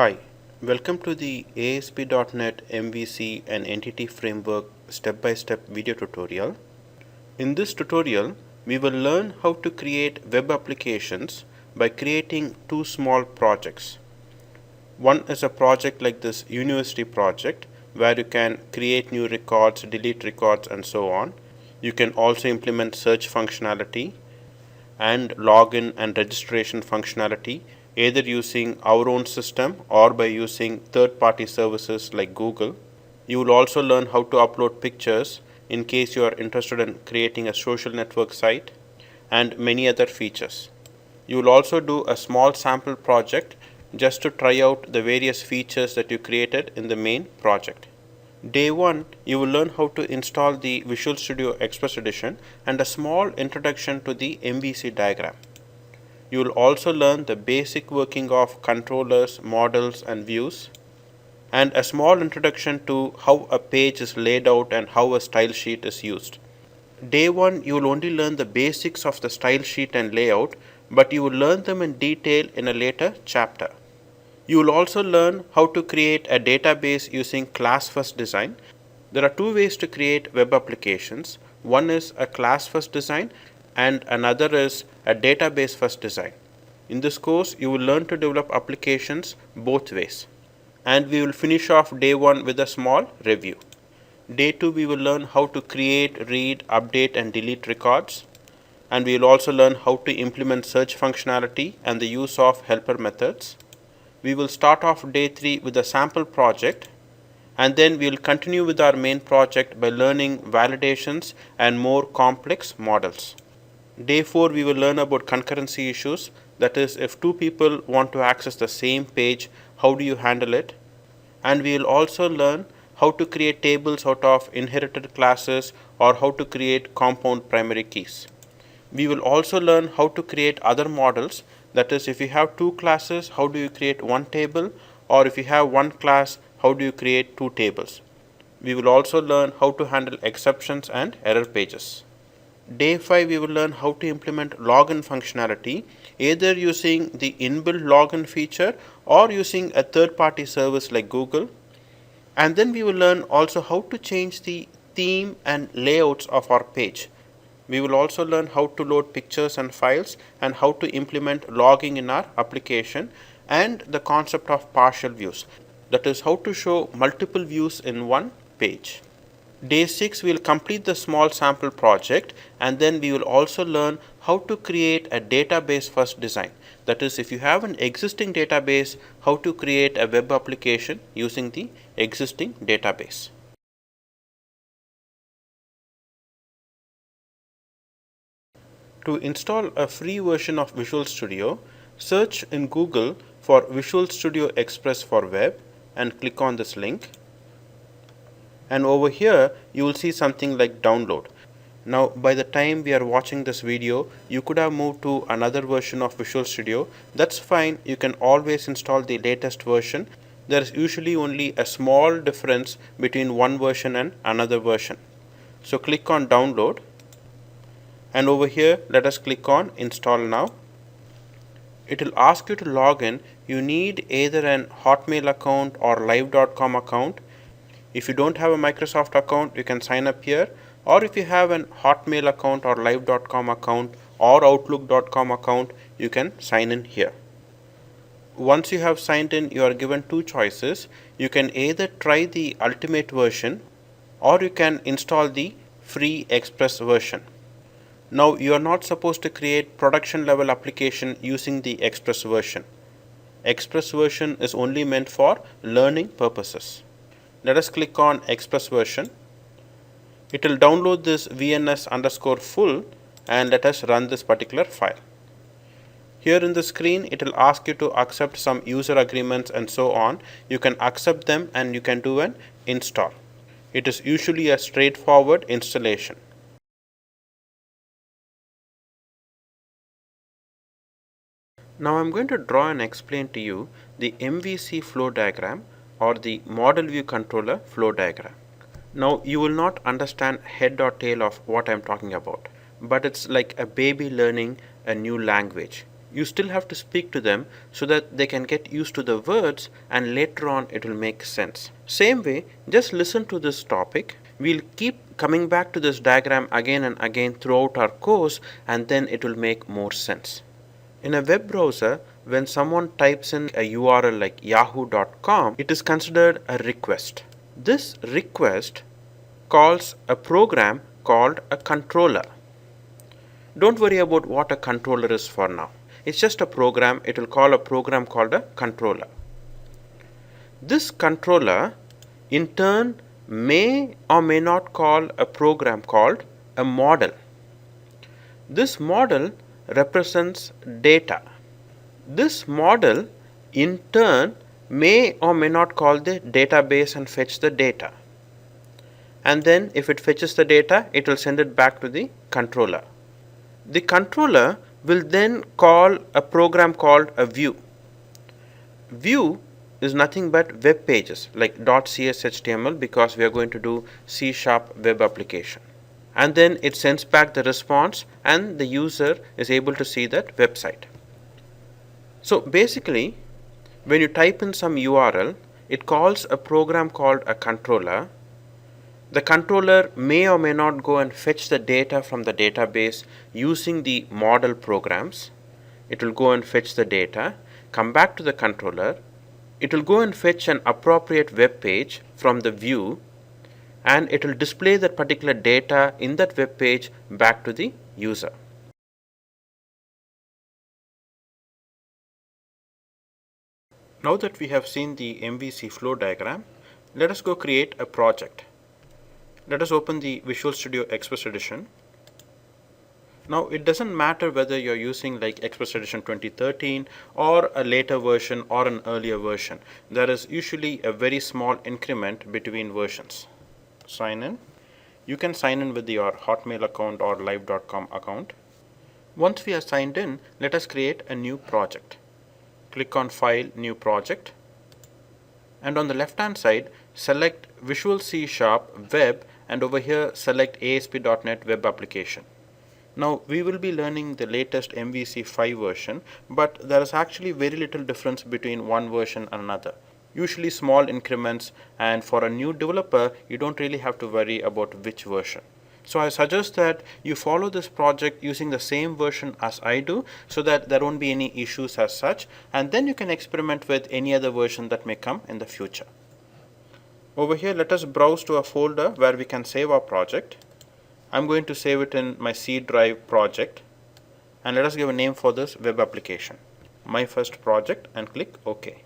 Hi, welcome to the ASP.NET MVC and Entity Framework step-by-step video tutorial. In this tutorial, we will learn how to create web applications by creating two small projects. One is a project like this university project where you can create new records, delete records, and so on. You can also implement search functionality and login and registration functionality either using our own system or by using third-party services like Google. You will also learn how to upload pictures in case you are interested in creating a social network site and many other features. You will also do a small sample project just to try out the various features that you created in the main project. Day 1, you will learn how to install the Visual Studio Express Edition and a small introduction to the MVC diagram. You will also learn the basic working of controllers, models, and views, and a small introduction to how a page is laid out and how a style sheet is used. Day 1, you will only learn the basics of the style sheet and layout, but you will learn them in detail in a later chapter. You will also learn how to create a database using class-first design. There are two ways to create web applications. One is a class-first design and another is a database-first design. In this course, you will learn to develop applications both ways. And we will finish off day 1 with a small review. Day 2, we will learn how to create, read, update, and delete records. And we will also learn how to implement search functionality and the use of helper methods. We will start off day 3 with a sample project, and then we will continue with our main project by learning validations and more complex models. Day 4, we will learn about concurrency issues, that is, if two people want to access the same page, how do you handle it? And we will also learn how to create tables out of inherited classes or how to create compound primary keys. We will also learn how to create other models, that is, if you have two classes, how do you create one table, or if you have one class, how do you create two tables. We will also learn how to handle exceptions and error pages. Day 5, we will learn how to implement login functionality, either using the inbuilt login feature or using a third-party service like Google. And then we will learn also how to change the theme and layouts of our page. We will also learn how to load pictures and files and how to implement logging in our application and the concept of partial views, that is, how to show multiple views in one page. Day 6, we will complete the small sample project, and then we will also learn how to create a database first design. That is, if you have an existing database, how to create a web application using the existing database. To install a free version of Visual Studio, search in Google for Visual Studio Express for Web and click on this link. And over here, you will see something like download. Now, by the time we are watching this video, you could have moved to another version of Visual Studio. That's fine. You can always install the latest version. There is usually only a small difference between one version and another version. So click on download. And over here, let us click on install now. It will ask you to log in. You need either an Hotmail account or live.com account. If you don't have a Microsoft account, you can sign up here, or if you have an Hotmail account or live.com account or outlook.com account, you can sign in here. Once you have signed in, you are given two choices. You can either try the ultimate version or you can install the free Express version. Now, you are not supposed to create production level application using the Express version. Express version is only meant for learning purposes. Let us click on Express version. It will download this vns_full and let us run this particular file. Here in the screen, it will ask you to accept some user agreements and so on. You can accept them and you can do an install. It is usually a straightforward installation. Now I'm going to draw and explain to you the MVC flow diagram or the model view controller flow diagram. Now you will not understand head or tail of what I'm talking about, but it's like a baby learning a new language. You still have to speak to them so that they can get used to the words and later on it will make sense. Same way, just listen to this topic. We'll keep coming back to this diagram again and again throughout our course, and then it will make more sense. In a web browser, when someone types in a URL like yahoo.com, it is considered a request. This request calls a program called a controller. Don't worry about what a controller is for now. It's just a program. It will call a program called a controller. This controller in turn may or may not call a program called a model. This model represents data. This model in turn may or may not call the database and fetch the data. And then if it fetches the data, it will send it back to the controller. The controller will then call a program called a view. View is nothing but web pages like .cshtml, because we are going to do C# web application. And then it sends back the response and the user is able to see that website. So basically, when you type in some URL, it calls a program called a controller. The controller may or may not go and fetch the data from the database using the model programs. It will go and fetch the data, come back to the controller. It will go and fetch an appropriate web page from the view, and it will display that particular data in that web page back to the user. Now that we have seen the MVC flow diagram, let us go create a project. Let us open the Visual Studio Express Edition. Now it doesn't matter whether you're using like Express Edition 2013 or a later version or an earlier version. There is usually a very small increment between versions. Sign in. You can sign in with your Hotmail account or live.com account. Once we are signed in, let us create a new project. Click on File, New Project. And on the left hand side, select Visual C# Web, and over here select ASP.NET Web Application. Now we will be learning the latest MVC 5 version, but there is actually very little difference between one version and another. Usually small increments, and for a new developer you don't really have to worry about which version. So I suggest that you follow this project using the same version as I do, so that there won't be any issues as such, and then you can experiment with any other version that may come in the future. Over here, let us browse to a folder where we can save our project. I'm going to save it in my C drive project, and let us give a name for this web application, my first project, and click OK.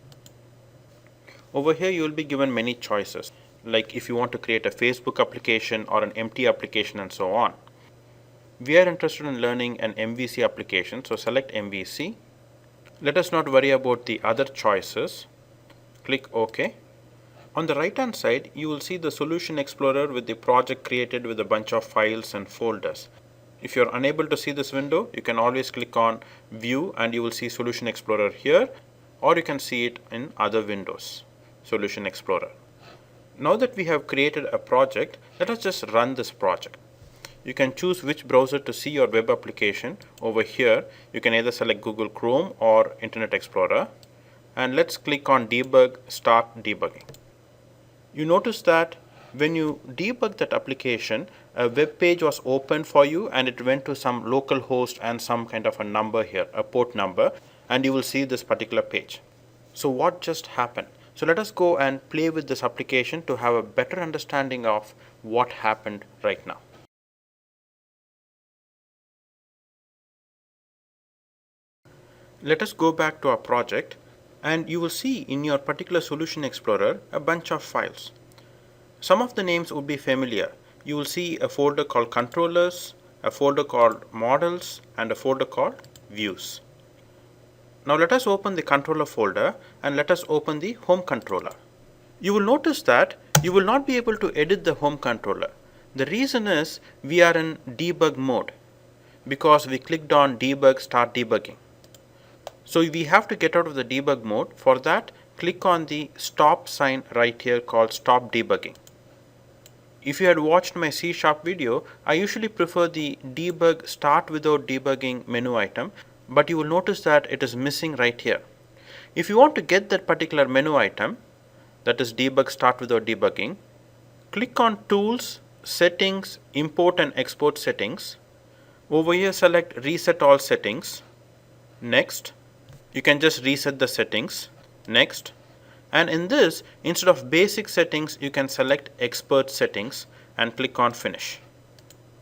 Over here you will be given many choices, like if you want to create a Facebook application or an empty application and so on. We are interested in learning an MVC application, so select MVC. Let us not worry about the other choices. Click OK. On the right hand side, you will see the Solution Explorer with the project created with a bunch of files and folders. If you are unable to see this window, you can always click on View and you will see Solution Explorer here, or you can see it in other windows, Solution Explorer. Now that we have created a project, let us just run this project. You can choose which browser to see your web application. Over here, you can either select Google Chrome or Internet Explorer. And let's click on Debug, Start Debugging. You notice that when you debug that application, a web page was opened for you and it went to some local host and some kind of a number here, a port number, and you will see this particular page. So what just happened? So let us go and play with this application to have a better understanding of what happened right now. Let us go back to our project, and you will see in your particular Solution Explorer a bunch of files. Some of the names would be familiar. You will see a folder called Controllers, a folder called Models, and a folder called Views. Now let us open the controller folder and let us open the home controller. You will notice that you will not be able to edit the home controller. The reason is we are in debug mode because we clicked on Debug, Start Debugging. So we have to get out of the debug mode. For that, click on the stop sign right here called Stop Debugging. If you had watched my C# video, I usually prefer the Debug Start Without Debugging menu item, but you will notice that it is missing right here. If you want to get that particular menu item, that is debug start without debugging, click on Tools, Settings, Import and Export Settings. Over here select Reset All Settings. Next, you can just reset the settings. Next, and in this, instead of basic settings, you can select expert settings and click on Finish.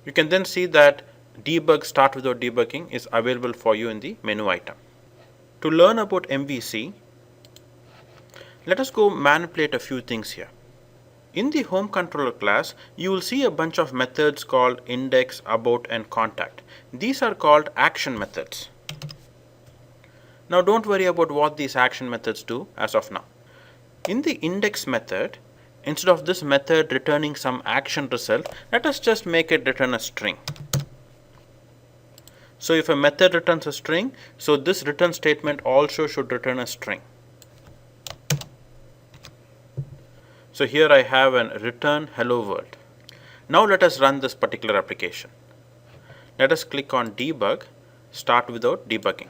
You can then see that debug start without debugging is available for you in the menu item. To learn about MVC, let us go manipulate a few things here. In the home controller class, you will see a bunch of methods called index, about and contact. These are called action methods. Now don't worry about what these action methods do as of now. In the index method, instead of this method returning some action result, let us just make it return a string. So if a method returns a string, so this return statement also should return a string. So here I have an return hello world. Now let us run this particular application. Let us click on debug, start without debugging.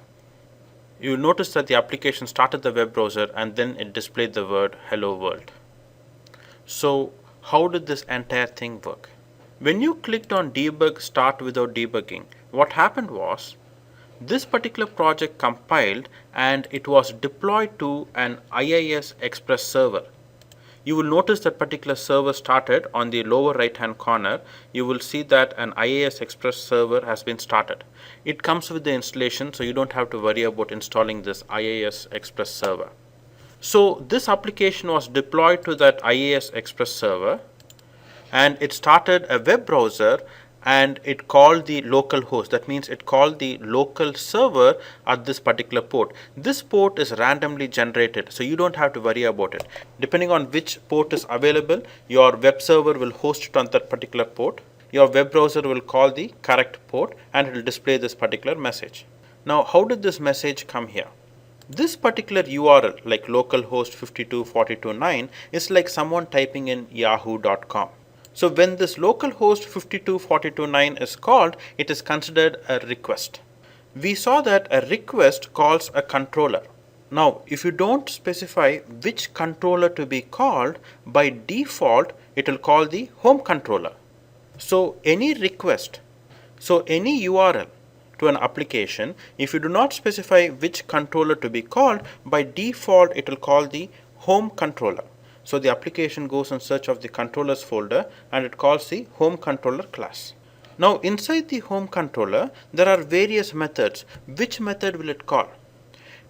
You will notice that the application started the web browser and then it displayed the word hello world. So how did this entire thing work? When you clicked on debug start without debugging, what happened was this particular project compiled and it was deployed to an IIS Express server. You will notice that particular server started on the lower right hand corner. You will see that an IIS Express server has been started. It comes with the installation, so you don't have to worry about installing this IIS Express server. So this application was deployed to that IIS Express server and it started a web browser and it called the local host. That means it called the local server at this particular port. This port is randomly generated, so you don't have to worry about it. Depending on which port is available, your web server will host it on that particular port. Your web browser will call the correct port and it will display this particular message. Now, how did this message come here? This particular URL, like localhost 52429, is like someone typing in yahoo.com. So when this localhost 52429 is called, it is considered a request. We saw that a request calls a controller. Now, if you don't specify which controller to be called, by default, it will call the home controller. So any request, so any URL to an application, if you do not specify which controller to be called, by default, it will call the home controller. So the application goes in search of the controllers folder and it calls the home controller class. Now inside the home controller, there are various methods. Which method will it call?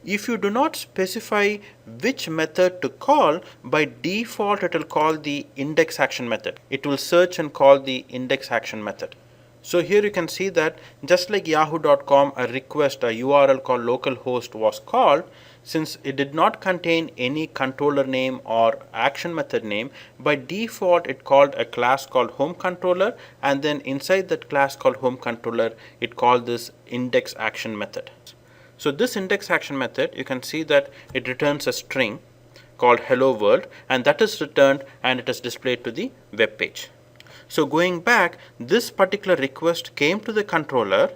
If you do not specify which method to call, by default it will call the index action method. It will search and call the index action method. So here you can see that just like yahoo.com, a request, a URL called localhost was called. Since it did not contain any controller name or action method name, by default it called a class called home controller, and then inside that class called home controller, it called this index action method. So this index action method, you can see that it returns a string called hello world, and that is returned and it is displayed to the web page. So going back, this particular request came to the controller.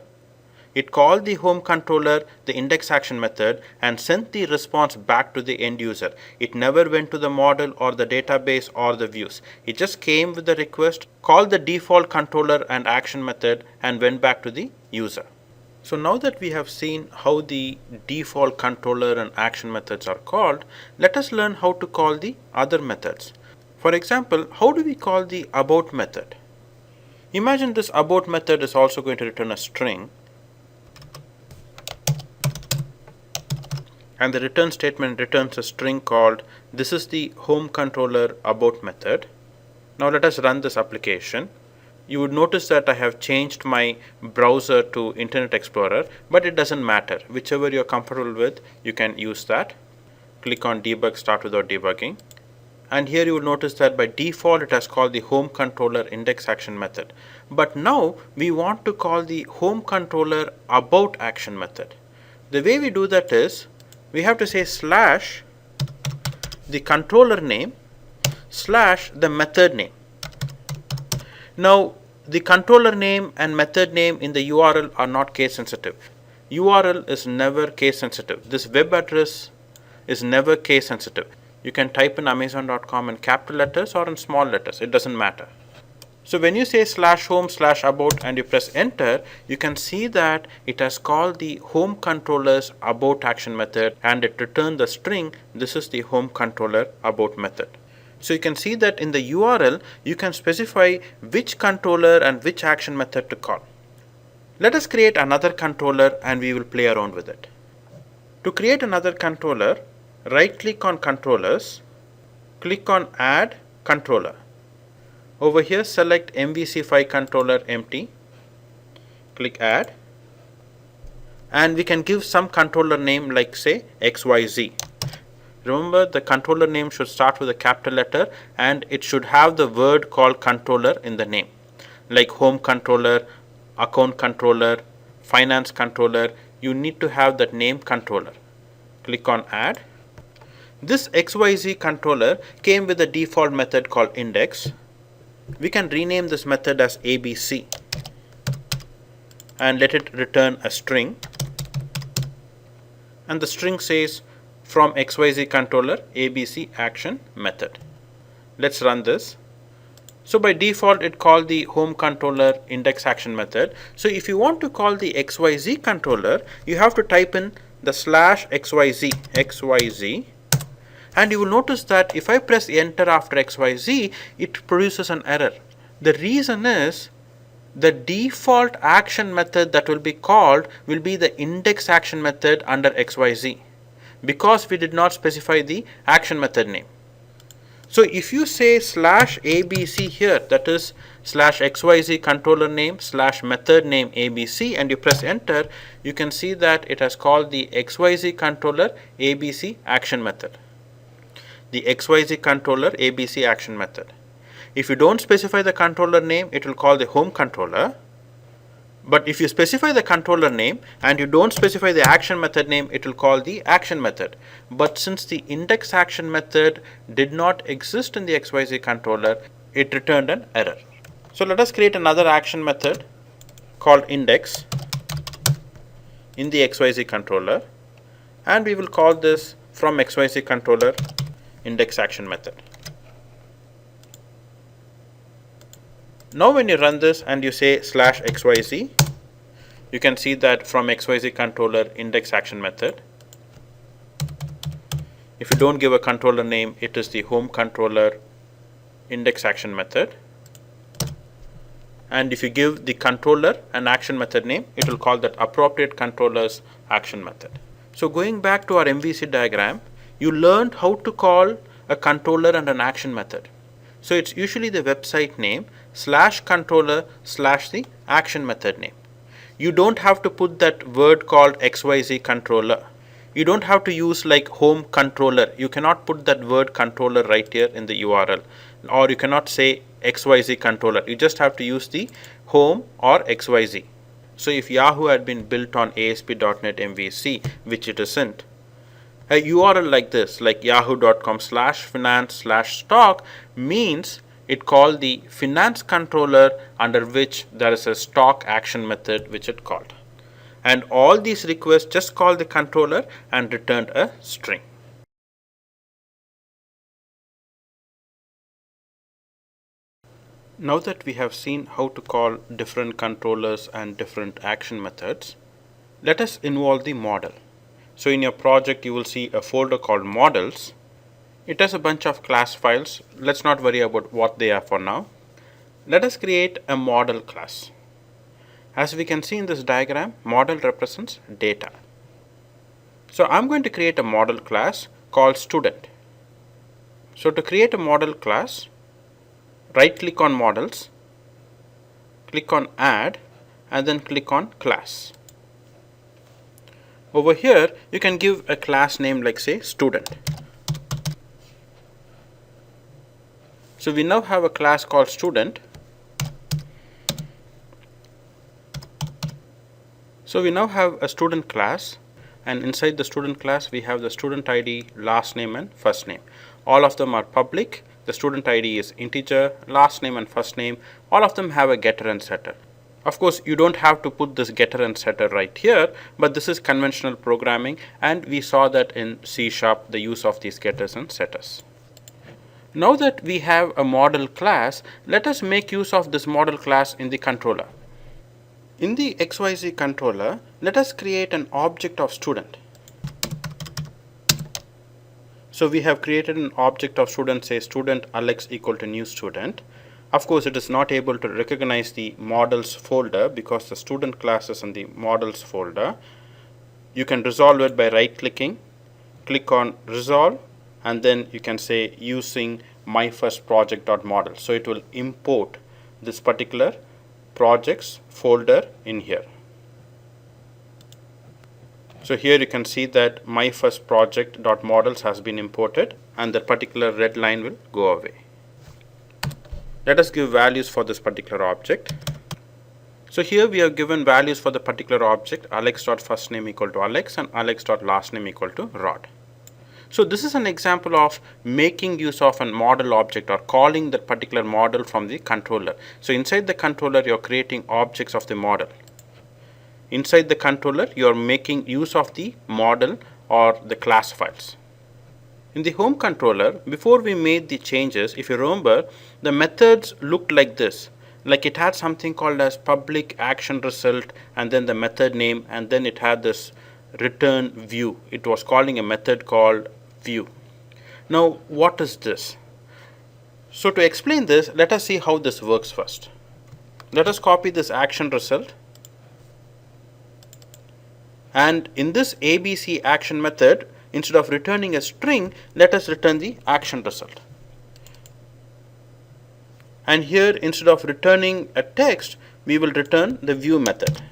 It called the home controller, the index action method, and sent the response back to the end user. It never went to the model or the database or the views. It just came with the request, called the default controller and action method, and went back to the user. So now that we have seen how the default controller and action methods are called, let us learn how to call the other methods. For example, how do we call the about method? Imagine this about method is also going to return a string. And the return statement returns a string called this is the home controller about method. Now let us run this application. You would notice that I have changed my browser to Internet Explorer, but it doesn't matter. Whichever you're comfortable with, you can use that. Click on debug start without debugging. And here you will notice that by default it has called the home controller index action method. But now we want to call the home controller about action method. The way we do that is, we have to say slash the controller name slash the method name. Now the controller name and method name in the URL are not case sensitive. URL is never case sensitive. This web address is never case sensitive. You can type in amazon.com in capital letters or in small letters, it doesn't matter. So when you say /home/about and you press enter, you can see that it has called the home controller's about action method and it returned the string. This is the home controller about method. So you can see that in the URL, you can specify which controller and which action method to call. Let us create another controller and we will play around with it. To create another controller, right click on controllers, click on add controller. Over here select MVC controller empty, click add, and we can give some controller name like say XYZ. Remember, the controller name should start with a capital letter and it should have the word called controller in the name, like home controller, account controller, finance controller. You need to have that name controller. Click on add. This XYZ controller came with a default method called index. We can rename this method as ABC and let it return a string, and the string says from XYZ controller ABC action method. Let's run this. So by default it called the home controller index action method. So if you want to call the XYZ controller, you have to type in the /XYZ, and you will notice that if I press enter after XYZ, it produces an error. The reason is the default action method that will be called will be the index action method under XYZ, because we did not specify the action method name. So if you say /ABC here, that is /XYZ controller name /method name ABC, and you press enter, you can see that it has called the XYZ controller ABC action method. The XYZ controller ABC action method. If you don't specify the controller name, it will call the home controller. But if you specify the controller name and you don't specify the action method name, it will call the action method. But since the index action method did not exist in the XYZ controller, it returned an error. So let us create another action method called index in the XYZ controller, and we will call this from XYZ controller index action method. Now when you run this and you say /XYZ, you can see that from XYZ controller index action method. If you don't give a controller name, it is the home controller index action method. And if you give the controller an action method name, it will call that appropriate controller's action method. So going back to our MVC diagram, you learned how to call a controller and an action method. So it's usually the website name /controller/ the action method name. You don't have to put that word called XYZ controller. You don't have to use like home controller. You cannot put that word controller right here in the URL, or you cannot say XYZ controller. You just have to use the home or XYZ. So if Yahoo had been built on ASP.NET MVC, which it isn't, a URL like this, like yahoo.com/finance/stock, means it called the finance controller under which there is a stock action method which it called. And all these requests just call the controller and returned a string. Now that we have seen how to call different controllers and different action methods, let us involve the model. So in your project, you will see a folder called models. It has a bunch of class files. Let's not worry about what they are for now. Let us create a model class. As we can see in this diagram, model represents data. So I'm going to create a model class called student. So to create a model class, right click on models, click on add, and then click on class. Over here, you can give a class name like say student. So we now have a class called student. So we now have a student class, and inside the student class we have the student ID, last name and first name. All of them are public. The student ID is integer, last name and first name, all of them have a getter and setter. Of course, you don't have to put this getter and setter right here, but this is conventional programming, and we saw that in C#, the use of these getters and setters. Now that we have a model class, let us make use of this model class in the controller. In the XYZ controller, let us create an object of student. So we have created an object of student, say student Alex equal to new student. Of course, it is not able to recognize the models folder because the student class is in the models folder. You can resolve it by right clicking, click on resolve, and then you can say using my first project.model. So it will import this particular projects folder in here. So here you can see that my first project.models has been imported, and that particular red line will go away. Let us give values for this particular object. So here we have given values for the particular object, alex.firstname equal to Alex and alex.lastname equal to Rod. So this is an example of making use of a model object or calling that particular model from the controller. So inside the controller, you are creating objects of the model. Inside the controller, you are making use of the model or the class files. In the home controller, before we made the changes, if you remember, the methods looked like this. Like it had something called as public action result, and then the method name, and then it had this return view. It was calling a method called view. Now, what is this? So to explain this, let us see how this works first. Let us copy this action result. And in this ABC action method, instead of returning a string, let us return the action result. And here, instead of returning a text, we will return the view method.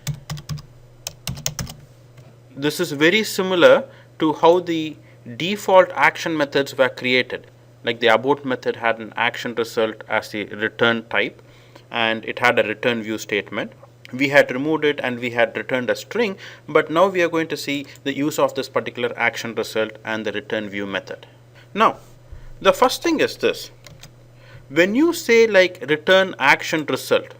This is very similar to how the default action methods were created. Like the about method had an action result as the return type, and it had a return view statement. We had removed it and we had returned a string, but now we are going to see the use of this particular action result and the return view method. Now, the first thing is this. When you say like return action result,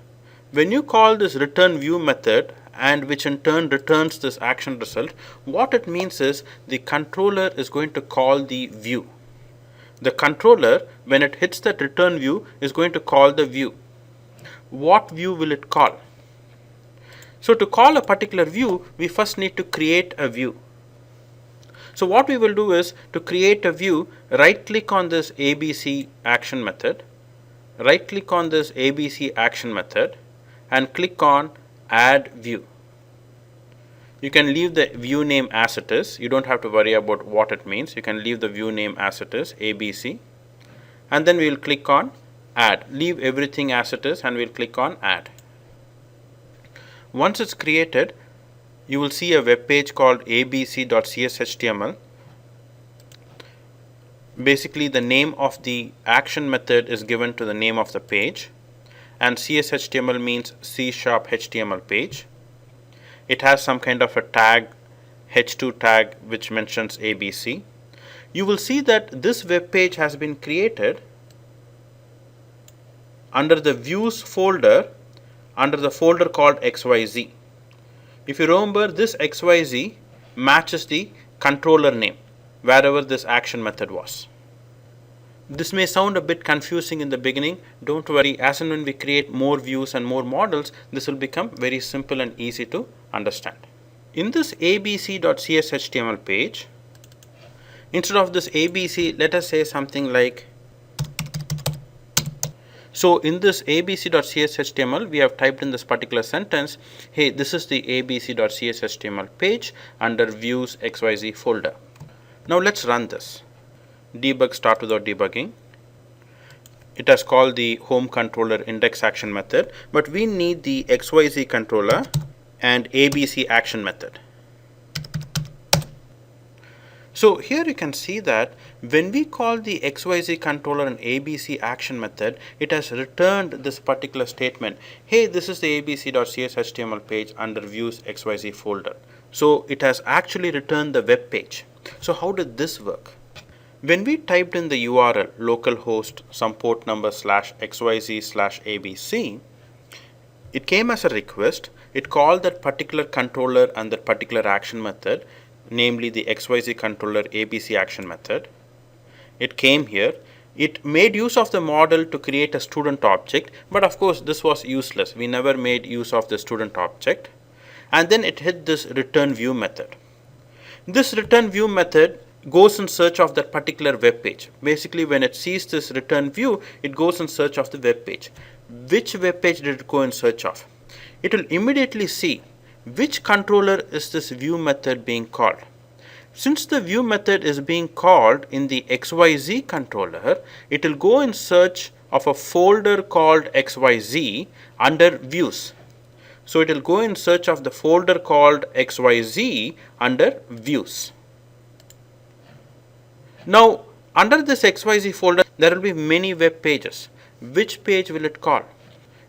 when you call this return view method, and which in turn returns this action result, what it means is the controller is going to call the view. The controller, when it hits that return view, is going to call the view. What view will it call? So to call a particular view, we first need to create a view. So what we will do is, to create a view, right click on this ABC action method, right click on this ABC action method, and click on add view. You can leave the view name as it is. You don't have to worry about what it means. You can leave the view name as it is, ABC, and then we will click on add. Leave everything as it is and we'll click on add. Once it's created, you will see a web page called abc.cshtml. Basically, the name of the action method is given to the name of the page, and CSHTML means C# HTML page. It has some kind of a tag, H2 tag, which mentions ABC. You will see that this web page has been created under the views folder, under the folder called XYZ. If you remember, this XYZ matches the controller name wherever this action method was. This may sound a bit confusing in the beginning. Don't worry, as and when we create more views and more models, this will become very simple and easy to understand. In this abc.cshtml page, instead of this ABC, let us say something like, so in this abc.cshtml, we have typed in this particular sentence, hey, this is the abc.cshtml page under views XYZ folder. Now let's run this. Debug start without debugging. It has called the home controller index action method, but we need the XYZ controller and ABC action method. So here you can see that when we call the XYZ controller and ABC action method, it has returned this particular statement. Hey, this is the abc.cshtml page under views XYZ folder. So it has actually returned the web page. So how did this work? When we typed in the URL localhost some port number /xyz/abc, It came as a request. It called that particular controller and that particular action method, namely the XYZ controller ABC action method. It came here. It made use of the model to create a student object, but of course this was useless. We never made use of the student object. And then it hit this return view method. This return view method goes in search of that particular web page. Basically, when it sees this return view, it goes in search of the web page. Which web page did it go in search of? It will immediately see which controller is this view method being called. Since the view method is being called in the XYZ controller, it will go in search of a folder called XYZ under views. So it will go in search of the folder called XYZ under views. Now, under this XYZ folder, there will be many web pages. Which page will it call?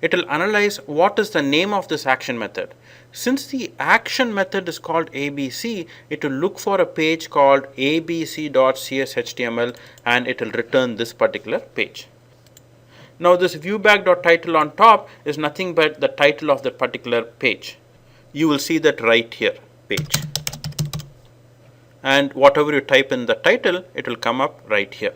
It will analyze what is the name of this action method. Since the action method is called ABC, it will look for a page called abc.cshtml and it will return this particular page. Now this viewback.title on top is nothing but the title of the particular page. You will see that right here, page. And whatever you type in the title, it will come up right here.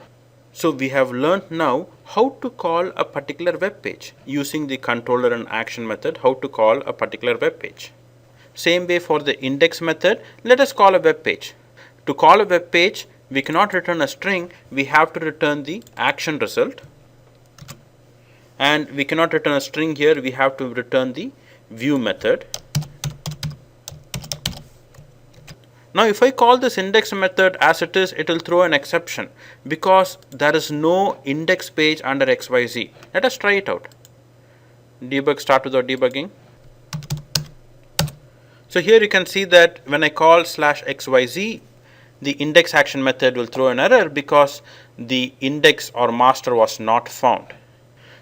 So we have learned now how to call a particular web page using the controller and action method, how to call a particular web page. Same way for the index method, let us call a web page. To call a web page, we cannot return a string, we have to return the action result. And we cannot return a string here, we have to return the view method. Now if I call this index method as it is, it will throw an exception because there is no index page under XYZ. Let us try it out. Debug start without debugging. So here you can see that when I call /XYZ, the index action method will throw an error because the index or master was not found.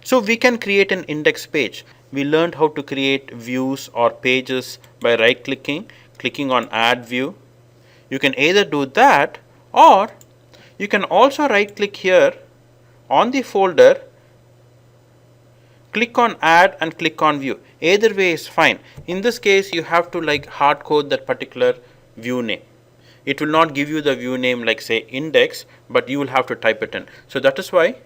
So we can create an index page. We learned how to create views or pages by right clicking on add view. You can either do that or you can also right click here on the folder, click on add and click on view. Either way is fine. In this case you have to hard code that particular view name. It will not give you the view name like say index, but you will have to type it in. So that is why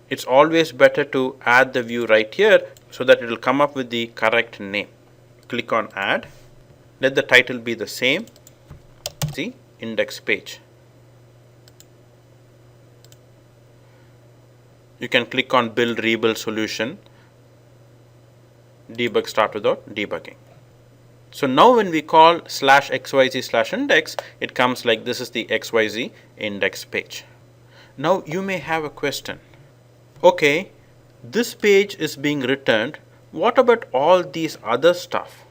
it's always better to add the view right here so that it will come up with the correct name. Click on add. Let the title be the same, the index page. You can click on build rebuild solution, debug start without debugging. So now when we call /XYZ/index, it comes like this is the XYZ index page. Now you may have a question. Okay, this page is being returned. What about all these other stuff?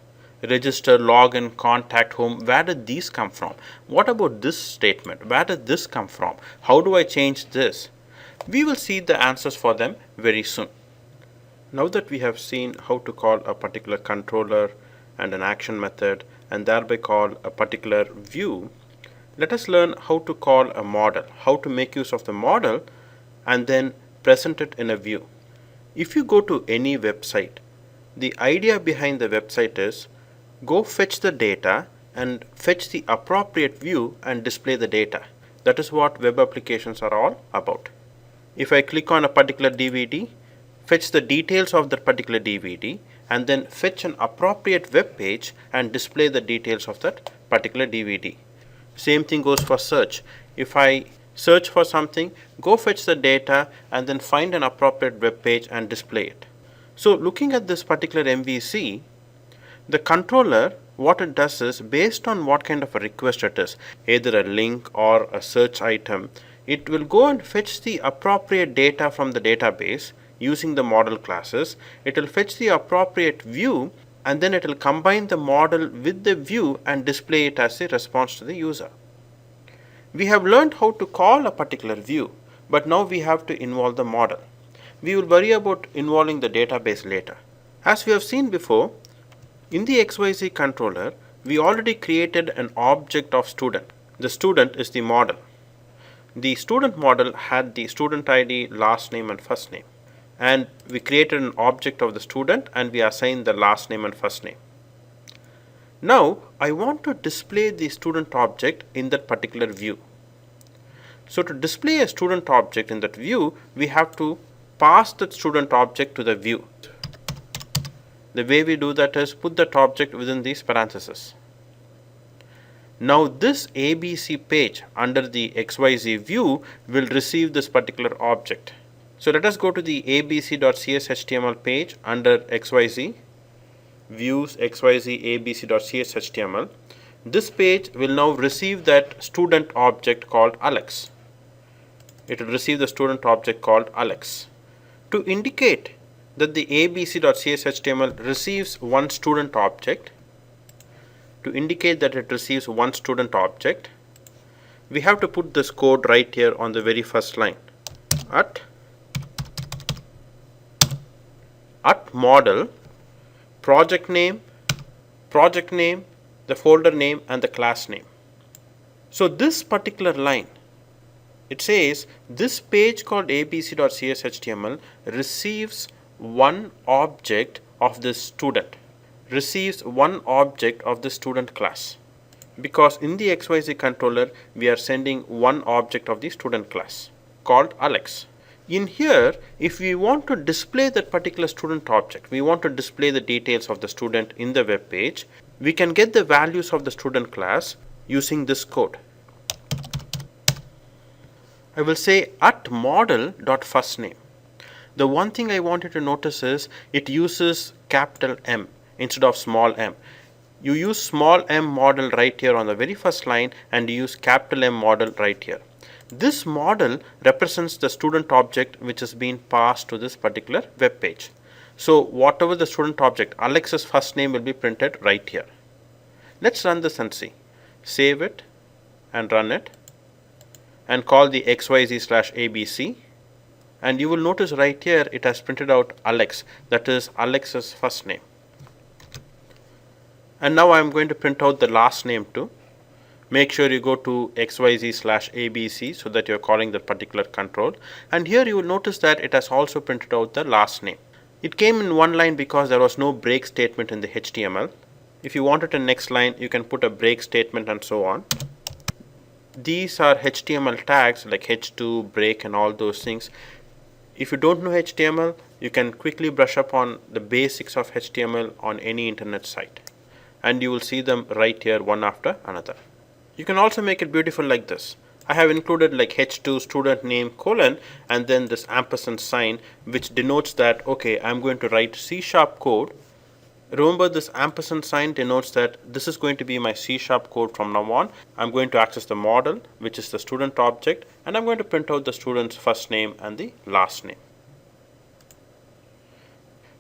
Register, login, contact, home, where did these come from? What about this statement? Where did this come from? How do I change this? We will see the answers for them very soon. Now that we have seen how to call a particular controller and an action method and thereby call a particular view, let us learn how to call a model, how to make use of the model and then present it in a view. If you go to any website, the idea behind the website is go fetch the data and fetch the appropriate view and display the data. That is what web applications are all about. If I click on a particular DVD, fetch the details of that particular DVD and then fetch an appropriate web page and display the details of that particular DVD. Same thing goes for search. If I search for something, go fetch the data and then find an appropriate web page and display it. So looking at this particular MVC, the controller, what it does is based on what kind of a request it is, either a link or a search item, it will go and fetch the appropriate data from the database using the model classes. It will fetch the appropriate view and then it will combine the model with the view and display it as a response to the user. We have learned how to call a particular view, but now we have to involve the model. We will worry about involving the database later. As we have seen before, in the XYZ controller, we already created an object of student. The student is the model. The student model had the student ID, last name and first name. and we created an object of the student and we assigned the last name and first name. Now I want to display the student object in that particular view. So to display a student object in that view, we have to pass that student object to the view. The way we do that is put that object within these parentheses. Now this ABC page under the XYZ view will receive this particular object. So let us go to the abc.cshtml page under XYZ, views XYZ abc.cshtml. This page will now receive that student object called Alex. It will receive the student object called Alex. To indicate that the abc.cshtml receives one student object, we have to put this code right here on the very first line. At model, project name, the folder name and the class name. So this particular line, it says this page called abc.cshtml receives one object of this student, class, because in the XYZ controller we are sending one object of the student class called Alex. In here, if we want to display that particular student object, we want to display the details of the student in the web page, we can get the values of the student class using this code. I will say at model.firstname. The one thing I want you to notice is it uses capital M instead of small m. You use small m model right here on the very first line and you use capital M model right here. This model represents the student object which has been passed to this particular web page. So whatever the student object, Alex's first name will be printed right here. Let's run this and see. Save it and run it and call the xyz/abc, and you will notice right here it has printed out Alex, that is Alex's first name. And now I am going to print out the last name too. Make sure you go to xyz/abc so that you are calling that particular control, and here you will notice that it has also printed out the last name. It came in one line because there was no break statement in the HTML. If you want it in next line, you can put a break statement and so on. These are HTML tags like h2, break and all those things. If you don't know HTML, you can quickly brush up on the basics of HTML on any internet site, and you will see them right here one after another. You can also make it beautiful like this. I have included like h2 student name colon and then this ampersand sign, which denotes that okay, I'm going to write C# code. Remember, this ampersand sign denotes that this is going to be my C# code from now on. I'm going to access the model, which is the student object, and I'm going to print out the student's first name and the last name.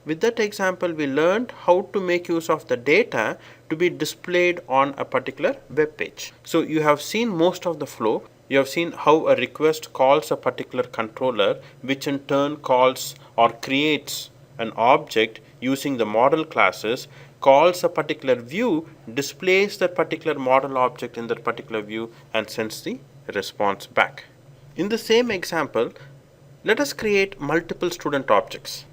With that example, we learned how to make use of the data to be displayed on a particular web page. So you have seen most of the flow. You have seen how a request calls a particular controller, which in turn calls or creates an object using the model classes, calls a particular view, displays that particular model object in that particular view, and sends the response back. In the same example, let us create multiple student objects.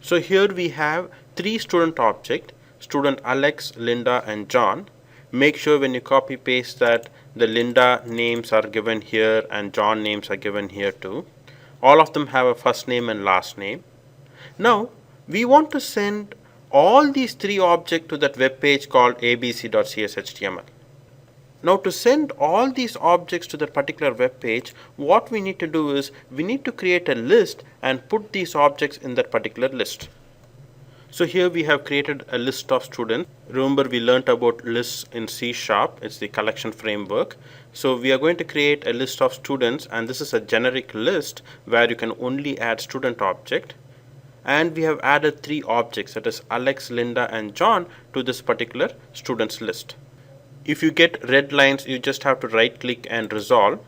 So here we have 3 student objects, student Alex, Linda and John. Make sure when you copy paste that the Linda names are given here and John names are given here too. All of them have a first name and last name. Now we want to send all these 3 objects to that web page called abc.cshtml. Now to send all these objects to that particular web page, what we need to do is we need to create a list and put these objects in that particular list. So here we have created a list of students. Remember, we learnt about lists in C#, it's the collection framework. So we are going to create a list of students, and this is a generic list where you can only add student object. And we have added 3 objects, that is Alex, Linda and John, to this particular students list. If you get red lines, you just have to right click and resolve.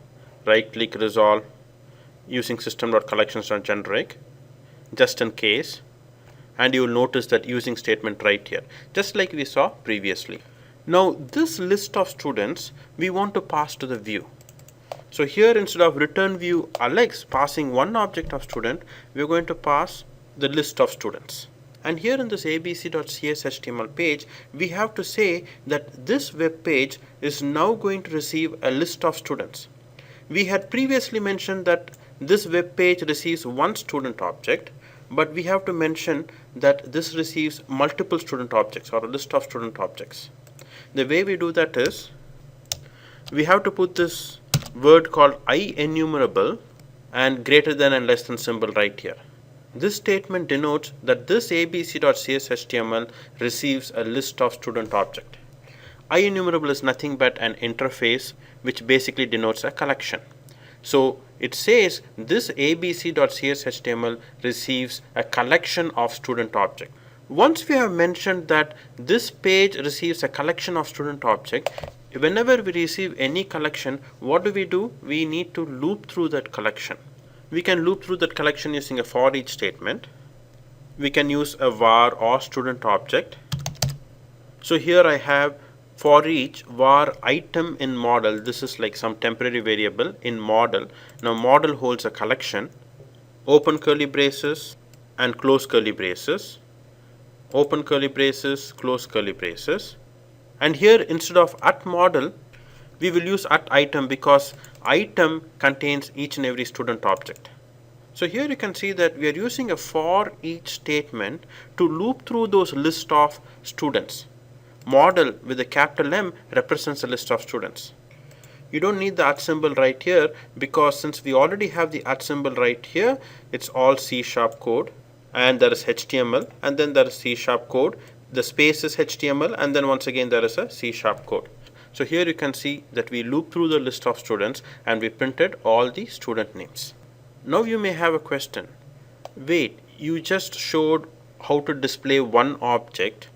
Right click, resolve using system.collections.generic just in case, and you will notice that using statement right here, just like we saw previously. Now this list of students we want to pass to the view. So here, instead of return view Alex passing one object of student, we are going to pass the list of students. And here in this abc.cshtml page, we have to say that this web page is now going to receive a list of students. We had previously mentioned that this web page receives one student object, but we have to mention that this receives multiple student objects or a list of student objects. The way we do that is, we have to put this word called IEnumerable and greater than and less than symbol right here. This statement denotes that this abc.cshtml receives a list of student object. IEnumerable is nothing but an interface which basically denotes a collection. So it says this abc.cshtml receives a collection of student object. Once we have mentioned that this page receives a collection of student object, whenever we receive any collection, what do? We need to loop through that collection. We can loop through that collection using a for each statement. We can use a var or student object. So here I have for each var item in model. This is like some temporary variable in model. Now model holds a collection, open curly braces and close curly braces, open curly braces, close curly braces. And here instead of at model, we will use at item because item contains each and every student object. So here you can see that we are using a for each statement to loop through those list of students. Model with a capital M represents a list of students. You don't need the at symbol right here because since we already have the at symbol right here, it's all C# code and there is HTML and then there is C# code. The space is HTML and then once again there is a C# code. So here you can see that we loop through the list of students and we printed all the student names. Now you may have a question. Wait, you just showed how to display one object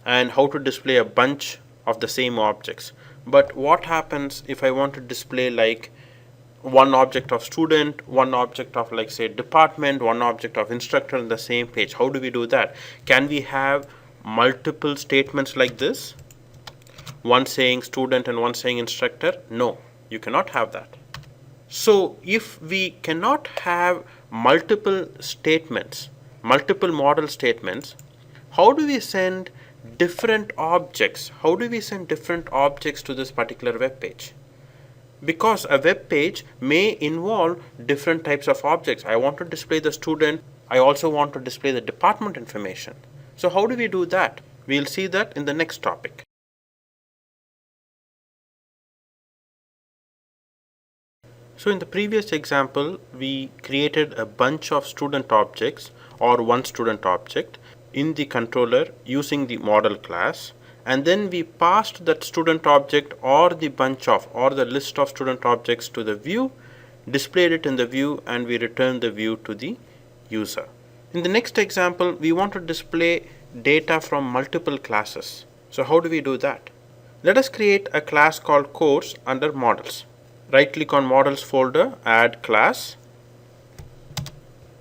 and how to display a bunch of the same objects. But what happens if I want to display like one object of student, one object of like say department, one object of instructor in the same page? How do we do that? Can we have multiple statements like this? One saying student and one saying instructor? No, you cannot have that. So if we cannot have multiple statements, multiple model statements, how do we send different objects? How do we send different objects to this particular web page? Because a web page may involve different types of objects. I want to display the student. I also want to display the department information. So how do we do that? We'll see that in the next topic. So in the previous example, we created a bunch of student objects or one student object in the controller using the model class, and then we passed that student object or the bunch of or the list of student objects to the view, displayed it in the view, and we returned the view to the user. In the next example, we want to display data from multiple classes. So how do we do that? Let us create a class called course under models. Right click on models folder, add class,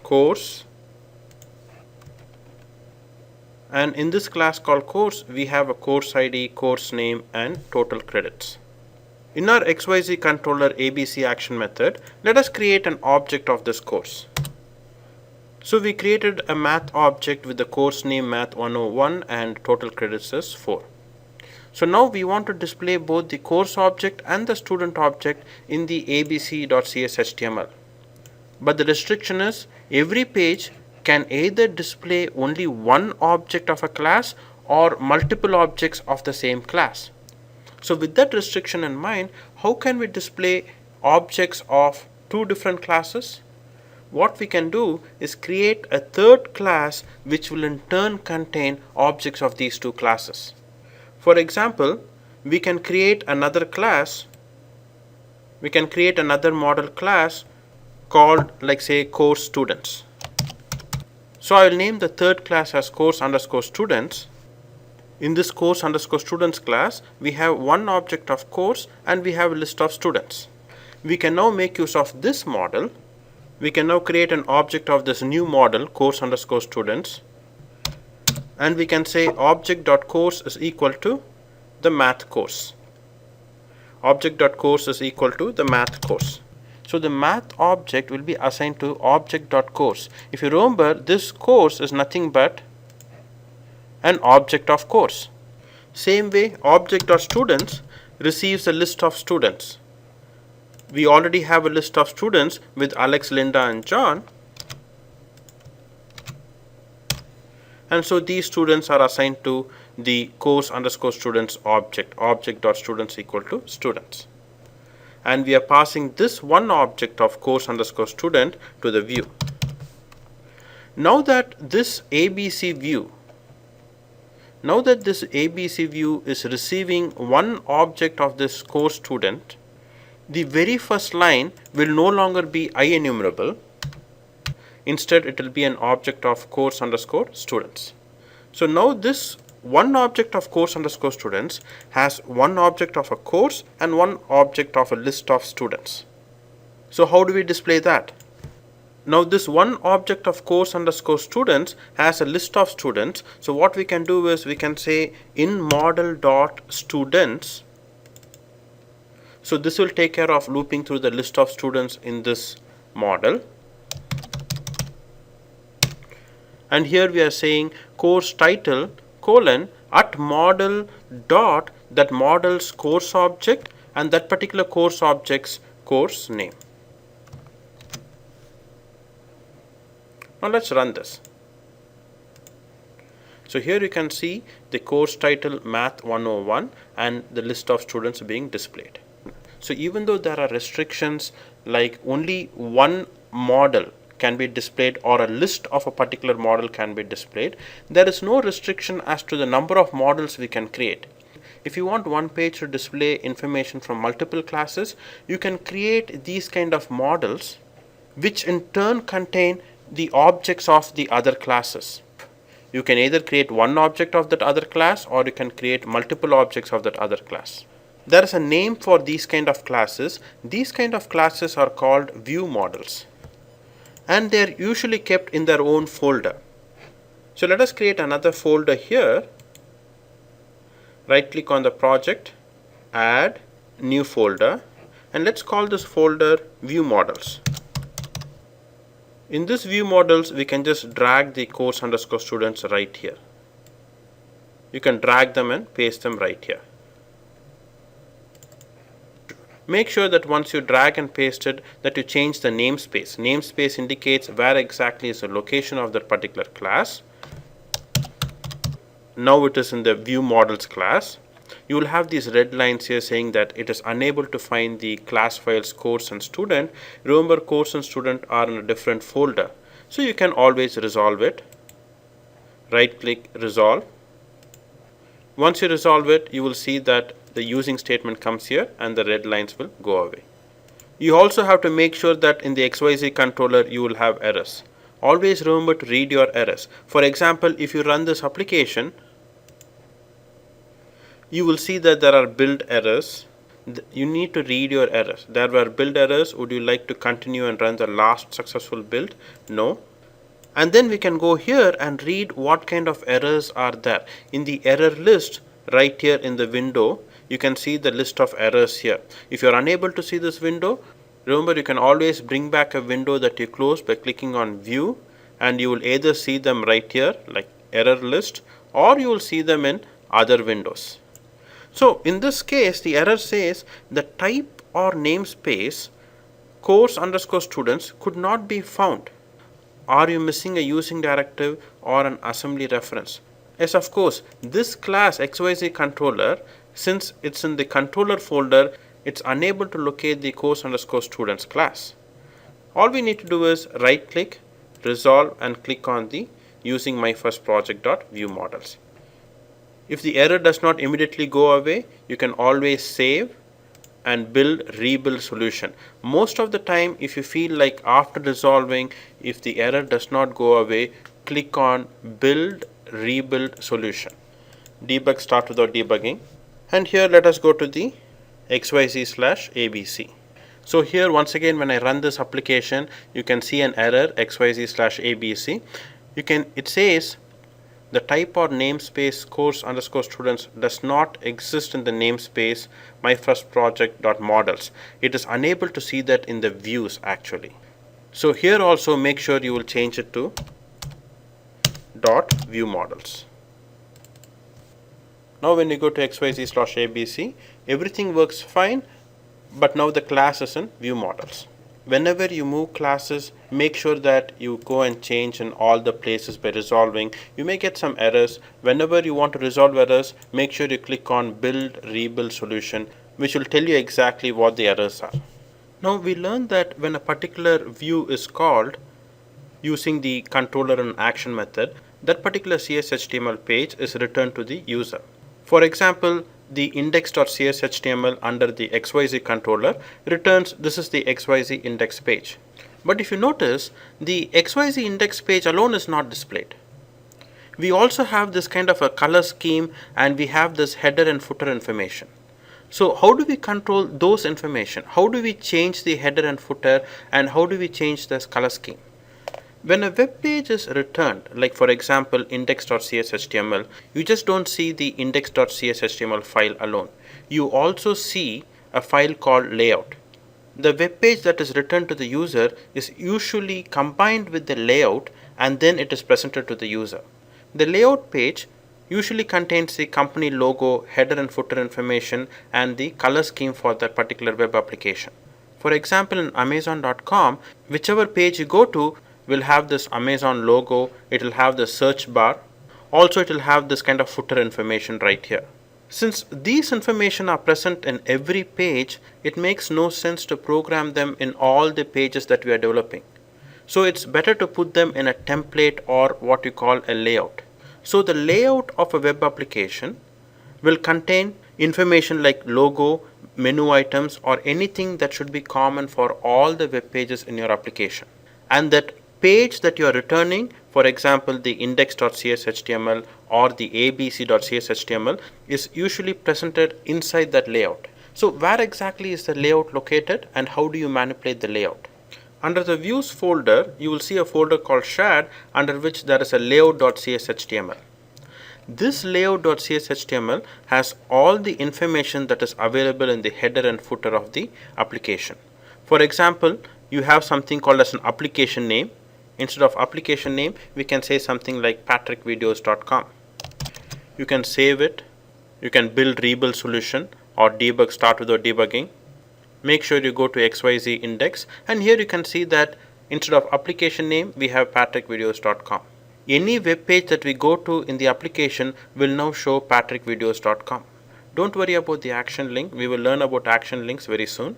course, and in this class called course, we have a course ID, course name, and total credits. In our XYZ controller ABC action method, let us create an object of this course. So we created a math object with the course name math 101 and total credits is 4. So now we want to display both the course object and the student object in the abc.cshtml. But the restriction is every page can either display only one object of a class or multiple objects of the same class. So with that restriction in mind, how can we display objects of two different classes? What we can do is create a third class which will in turn contain objects of these two classes. For example, we can create another class, we can create another model class called like say course students. So I will name the third class as course underscore students. In this course underscore students class, we have one object of course and we have a list of students. We can now make use of this model. We can now create an object of this new model course underscore students, and we can say object.course is equal to the math course. Object.course is equal to the math course. So the math object will be assigned to object.course. If you remember, this course is nothing but an object of course. Same way, object.students receives a list of students. We already have a list of students with Alex, Linda and John. And so these students are assigned to the course underscore students object, object.students equal to students. And we are passing this one object of course underscore student to the view. Now that this ABC view is receiving one object of this course student, the very first line will no longer be IEnumerable. Instead, it will be an object of course underscore students. So now this one object of course underscore students has one object of a course and one object of a list of students. So how do we display that? Now this one object of course underscore students has a list of students. So what we can do is we can say in model dot students. So this will take care of looping through the list of students in this model. And here we are saying course title colon at model dot that model's course object and that particular course object's course name. Now let's run this. So here you can see the course title Math 101 and the list of students being displayed. So even though there are restrictions like only one model can be displayed or a list of a particular model can be displayed, there is no restriction as to the number of models we can create. If you want one page to display information from multiple classes, you can create these kind of models which in turn contain the objects of the other classes. You can either create one object of that other class or you can create multiple objects of that other class. There is a name for these kind of classes. These kind of classes are called view models and they are usually kept in their own folder. So let us create another folder here. Right click on the project, add new folder, and let's call this folder view models. In this view models, we can just drag the course underscore students right here. You can drag them and paste them right here. Make sure that once you drag and paste it, that you change the namespace. Namespace indicates where exactly is the location of that particular class. Now it is in the view models class. You will have these red lines here saying that it is unable to find the class files course and student. Remember, course and student are in a different folder. So you can always resolve it. Right click, resolve. Once you resolve it, you will see that the using statement comes here and the red lines will go away. You also have to make sure that in the XYZ controller you will have errors. Always remember to read your errors. For example, if you run this application, you will see that there are build errors. You need to read your errors. There were build errors. Would you like to continue and run the last successful build? No. And then we can go here and read what kind of errors are there. In the error list right here in the window, you can see the list of errors here. If you are unable to see this window, remember you can always bring back a window that you closed by clicking on view, and you will either see them right here like error list or you will see them in other windows. So in this case, the error says the type or namespace course underscore students could not be found. Are you missing a using directive or an assembly reference? Yes, of course, this class XYZ controller, since it's in the controller folder, it's unable to locate the course underscore students class. All we need to do is right click, resolve, and click on the using my first project.view models. If the error does not immediately go away, you can always save and rebuild solution. Most of the time, if you feel like after resolving, if the error does not go away, click on build rebuild solution. Debug start without debugging. And here let us go to the XYZ/ABC. So here once again, when I run this application, you can see an error XYZ/ABC. It says the type or namespace course underscore students does not exist in the namespace myfirstproject.models. It is unable to see that in the views actually. So here also make sure you will change it to dot view models. Now when you go to xyz/abc, everything works fine, but now the class is in view models. Whenever you move classes, make sure that you go and change in all the places by resolving. You may get some errors. Whenever you want to resolve errors, make sure you click on build rebuild solution, which will tell you exactly what the errors are. Now we learned that when a particular view is called using the controller and action method, that particular CS/HTML page is returned to the user. For example, the index.cshtml under the XYZ controller returns this is the XYZ index page. But if you notice, the XYZ index page alone is not displayed. We also have this kind of a color scheme, and we have this header and footer information. So how do we control those information? How do we change the header and footer, and how do we change this color scheme? When a web page is returned, like for example index.cshtml, you just don't see the index.cshtml file alone. You also see a file called layout. The web page that is returned to the user is usually combined with the layout, and then it is presented to the user. The layout page usually contains the company logo, header and footer information, and the color scheme for that particular web application. For example, in Amazon.com, whichever page you go to will have this Amazon logo, it will have the search bar, also it will have this kind of footer information right here. Since these information are present in every page, it makes no sense to program them in all the pages that we are developing. So it's better to put them in a template or what you call a layout. So the layout of a web application will contain information like logo, menu items, or anything that should be common for all the web pages in your application. And that page that you are returning, for example the index.cshtml or the abc.cshtml, is usually presented inside that layout. So where exactly is the layout located, and how do you manipulate the layout? Under the views folder, you will see a folder called shared, under which there is a layout.cshtml. This layout.cshtml has all the information that is available in the header and footer of the application. For example, you have something called as an application name. Instead of application name, we can say something like patrickvideos.com. You can save it. You can build rebuild solution or debug start without debugging. Make sure you go to XYZ index, and here you can see that instead of application name, we have patrickvideos.com. Any web page that we go to in the application will now show patrickvideos.com. Don't worry about the action link. We will learn about action links very soon.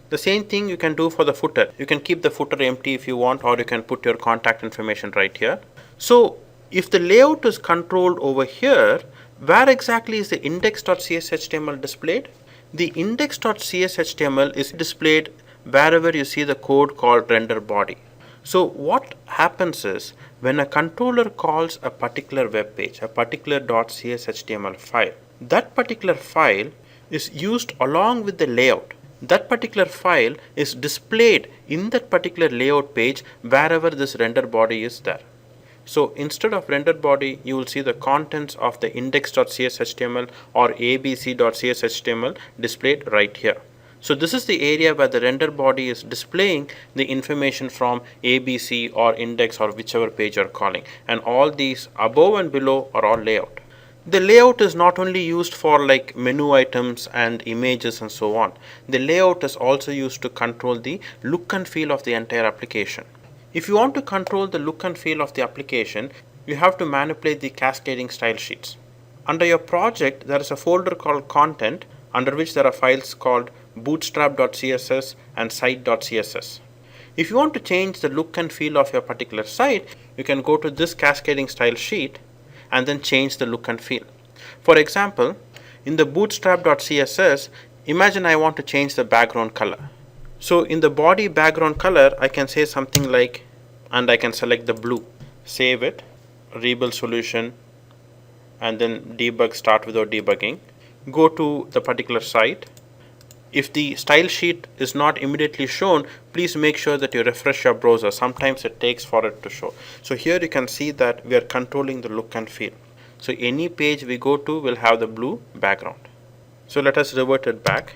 The same thing you can do for the footer. You can keep the footer empty if you want, or you can put your contact information right here. So if the layout is controlled over here, where exactly is the index.cshtml displayed? The index.cshtml is displayed wherever you see the code called render body. So what happens is, when a controller calls a particular web page, a particular .cshtml file, that particular file is used along with the layout. That particular file is displayed in that particular layout page wherever this render body is there. So instead of render body, you will see the contents of the index.cshtml or abc.cshtml displayed right here. So this is the area where the render body is displaying the information from ABC or index or whichever page you are calling, and all these above and below are all layout. The layout is not only used for like menu items and images and so on. The layout is also used to control the look and feel of the entire application. If you want to control the look and feel of the application, you have to manipulate the cascading style sheets. Under your project, there is a folder called content, under which there are files called bootstrap.css and site.css. If you want to change the look and feel of your particular site, you can go to this cascading style sheet and then change the look and feel. For example, in the bootstrap.css, imagine I want to change the background color. So in the body background color, I can say something like, and I can select the blue. Save it, rebuild solution, and then debug start without debugging. Go to the particular site, If the style sheet is not immediately shown, please make sure that you refresh your browser. Sometimes it takes for it to show. So here you can see that we are controlling the look and feel. So any page we go to will have the blue background. So let us revert it back.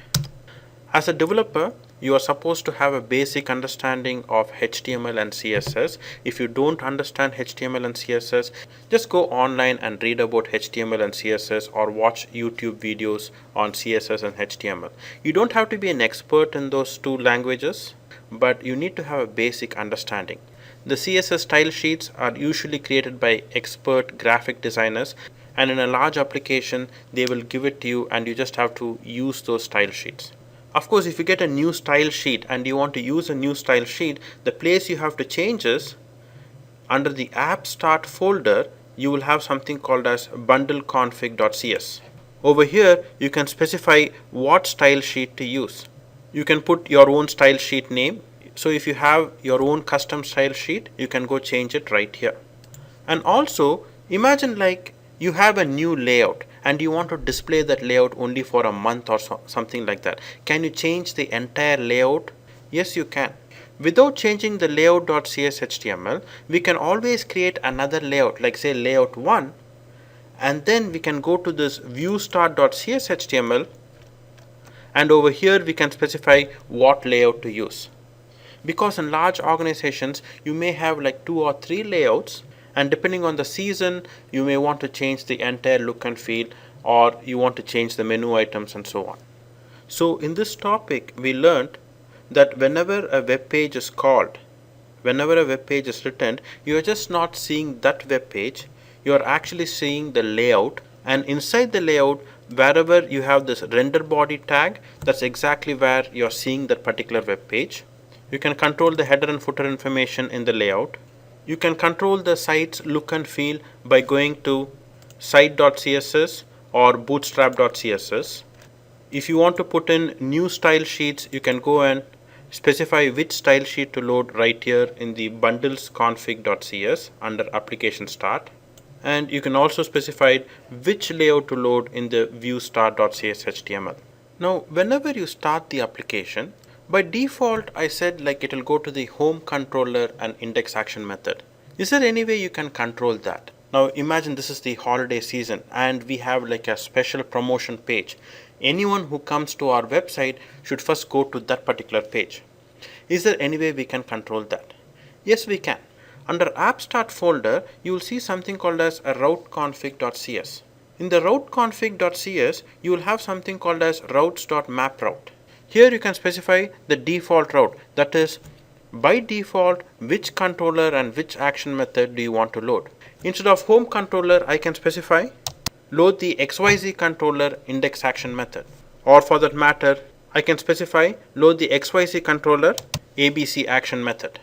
As a developer, you are supposed to have a basic understanding of HTML and CSS. If you don't understand HTML and CSS, just go online and read about HTML and CSS or watch YouTube videos on CSS and HTML. You don't have to be an expert in those two languages, but you need to have a basic understanding. The CSS style sheets are usually created by expert graphic designers, and in a large application, they will give it to you and you just have to use those style sheets. Of course, if you get a new style sheet and you want to use a new style sheet, the place you have to change is under the app start folder, you will have something called as bundleconfig.cs. Over here, you can specify what style sheet to use. You can put your own style sheet name. So if you have your own custom style sheet, you can go change it right here. And also, imagine like you have a new layout and you want to display that layout only for a month or something like that. Can you change the entire layout? Yes, you can. Without changing the layout.cs HTML, we can always create another layout, like say layout 1, and then we can go to this viewstart.cs HTML, and over here we can specify what layout to use. Because in large organizations, you may have like 2 or 3 layouts, and depending on the season, you may want to change the entire look and feel, or you want to change the menu items and so on. So in this topic, we learned that whenever a web page is called, whenever a web page is written, you are just not seeing that web page, you are actually seeing the layout, and inside the layout, wherever you have this render body tag, that's exactly where you are seeing that particular web page. You can control the header and footer information in the layout. You can control the site's look and feel by going to site.css or bootstrap.css. If you want to put in new style sheets, you can go and specify which style sheet to load right here in the bundlesconfig.cs under application start. And you can also specify which layout to load in the viewstart.cs HTML. Now, whenever you start the application, by default, I said like it will go to the home controller and index action method. Is there any way you can control that? Now imagine this is the holiday season and we have like a special promotion page. Anyone who comes to our website should first go to that particular page. Is there any way we can control that? Yes, we can. Under app start folder, you will see something called as a routeconfig.cs. In the routeconfig.cs, you will have something called as routes.maproute. Here you can specify the default route, that is, by default, which controller and which action method do you want to load. Instead of home controller, I can specify load the XYZ controller index action method. Or for that matter, I can specify load the XYZ controller ABC action method.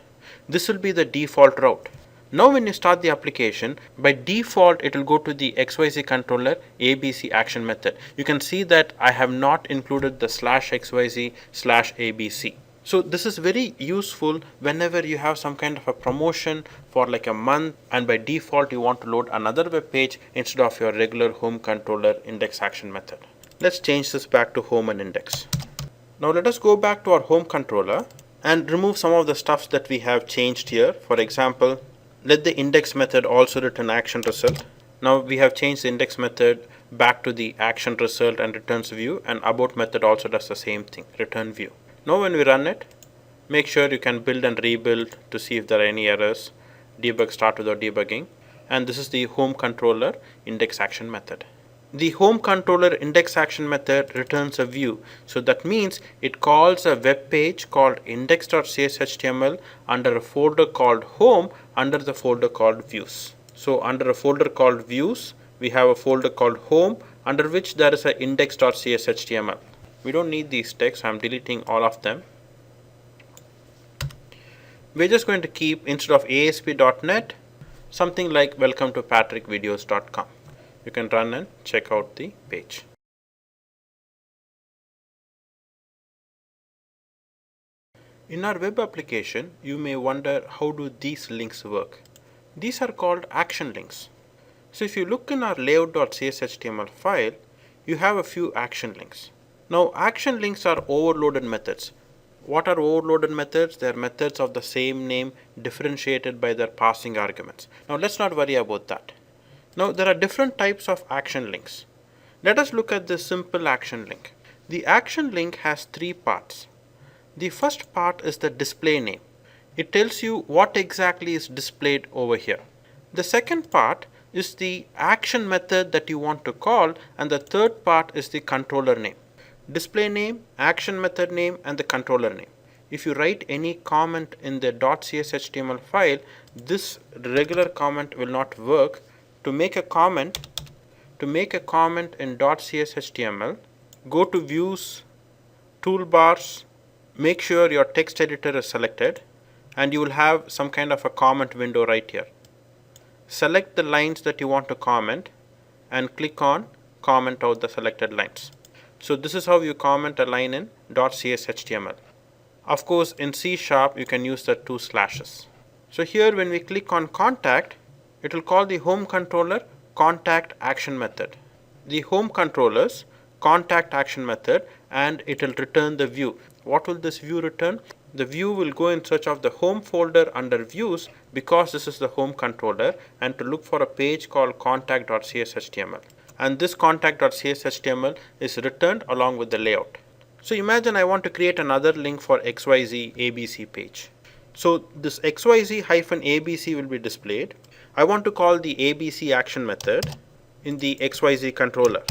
This will be the default route. Now when you start the application, by default it will go to the XYZ controller ABC action method. You can see that I have not included the /XYZ/ABC. So this is very useful whenever you have some kind of a promotion for like a month and by default you want to load another web page instead of your regular home controller index action method. Let's change this back to home and index. Now let us go back to our home controller and remove some of the stuff that we have changed here. For example, let the index method also return action result. Now we have changed the index method back to the action result and returns view, and about method also does the same thing, return view. Now when we run it, make sure you can build and rebuild to see if there are any errors. Debug start without debugging. And this is the home controller index action method. The home controller index action method returns a view. So that means it calls a web page called index.cshtml under a folder called home under the folder called views. So under a folder called views, we have a folder called home under which there is a index.cshtml. We don't need these texts. I'm deleting all of them. We're just going to keep, instead of ASP.NET, something like welcome to patrickvideos.com. You can run and check out the page. In our web application, you may wonder how do these links work. These are called action links. So if you look in our layout.cshtml file, you have a few action links. Now action links are overloaded methods. What are overloaded methods? They are methods of the same name differentiated by their passing arguments. Now let's not worry about that. Now there are different types of action links. Let us look at this simple action link. The action link has three parts. The first part is the display name. It tells you what exactly is displayed over here. The second part is the action method that you want to call, and the third part is the controller name. Display name, action method name, and the controller name. If you write any comment in the .cshtml file, this regular comment will not work. To make a comment in .cshtml, go to Views, Toolbars, make sure your text editor is selected, and you will have some kind of a comment window right here. Select the lines that you want to comment and click on Comment out the selected lines. So this is how you comment a line in .cshtml. Of course, in C# you can use the 2 slashes. So here when we click on Contact, it will call the home controller contact action method, the home controller's contact action method, and it will return the view. What will this view return? The view will go in search of the home folder under views, because this is the home controller, and to look for a page called contact.cshtml. And this contact.cshtml is returned along with the layout. So imagine I want to create another link for XYZ ABC page. So this XYZ-ABC will be displayed. I want to call the ABC action method in the XYZ controller.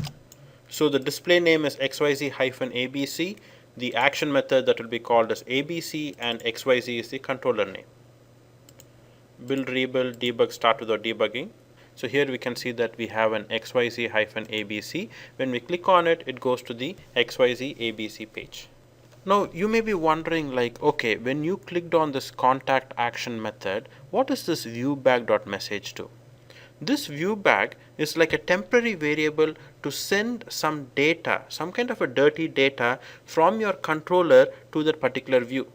So the display name is XYZ-ABC. The action method that will be called as ABC, and XYZ is the controller name. Build, rebuild, debug, start without debugging. So here we can see that we have an XYZ-ABC. When we click on it, it goes to the XYZ-ABC page. Now you may be wondering, like, okay, when you clicked on this contact action method, what is this viewBag.message to? This viewBag is like a temporary variable to send some data, some kind of a dirty data from your controller to that particular view.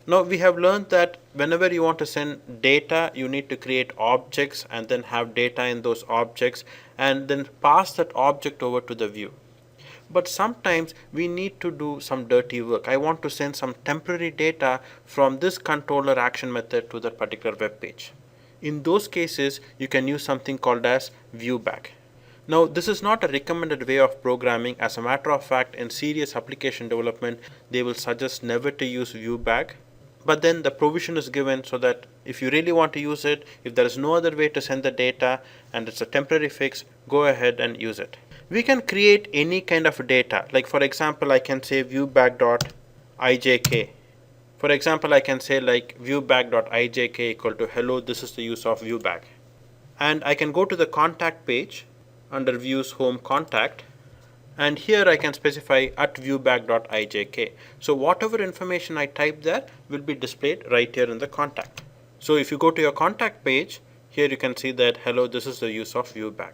Now we have learned that whenever you want to send data, you need to create objects and then have data in those objects and then pass that object over to the view. But sometimes we need to do some dirty work. I want to send some temporary data from this controller action method to that particular web page. In those cases, you can use something called as viewBag. Now this is not a recommended way of programming. As a matter of fact, in serious application development, they will suggest never to use viewBag. But then the provision is given so that if you really want to use it, if there is no other way to send the data and it's a temporary fix, go ahead and use it. We can create any kind of data. Like for example, I can say viewBag.ijk. For example, I can say like viewBag.ijk equal to hello, this is the use of viewBag. And I can go to the contact page under views, home, contact. And here I can specify at viewBag.ijk. So whatever information I type there will be displayed right here in the contact. So if you go to your contact page, here you can see that hello, this is the use of viewBag.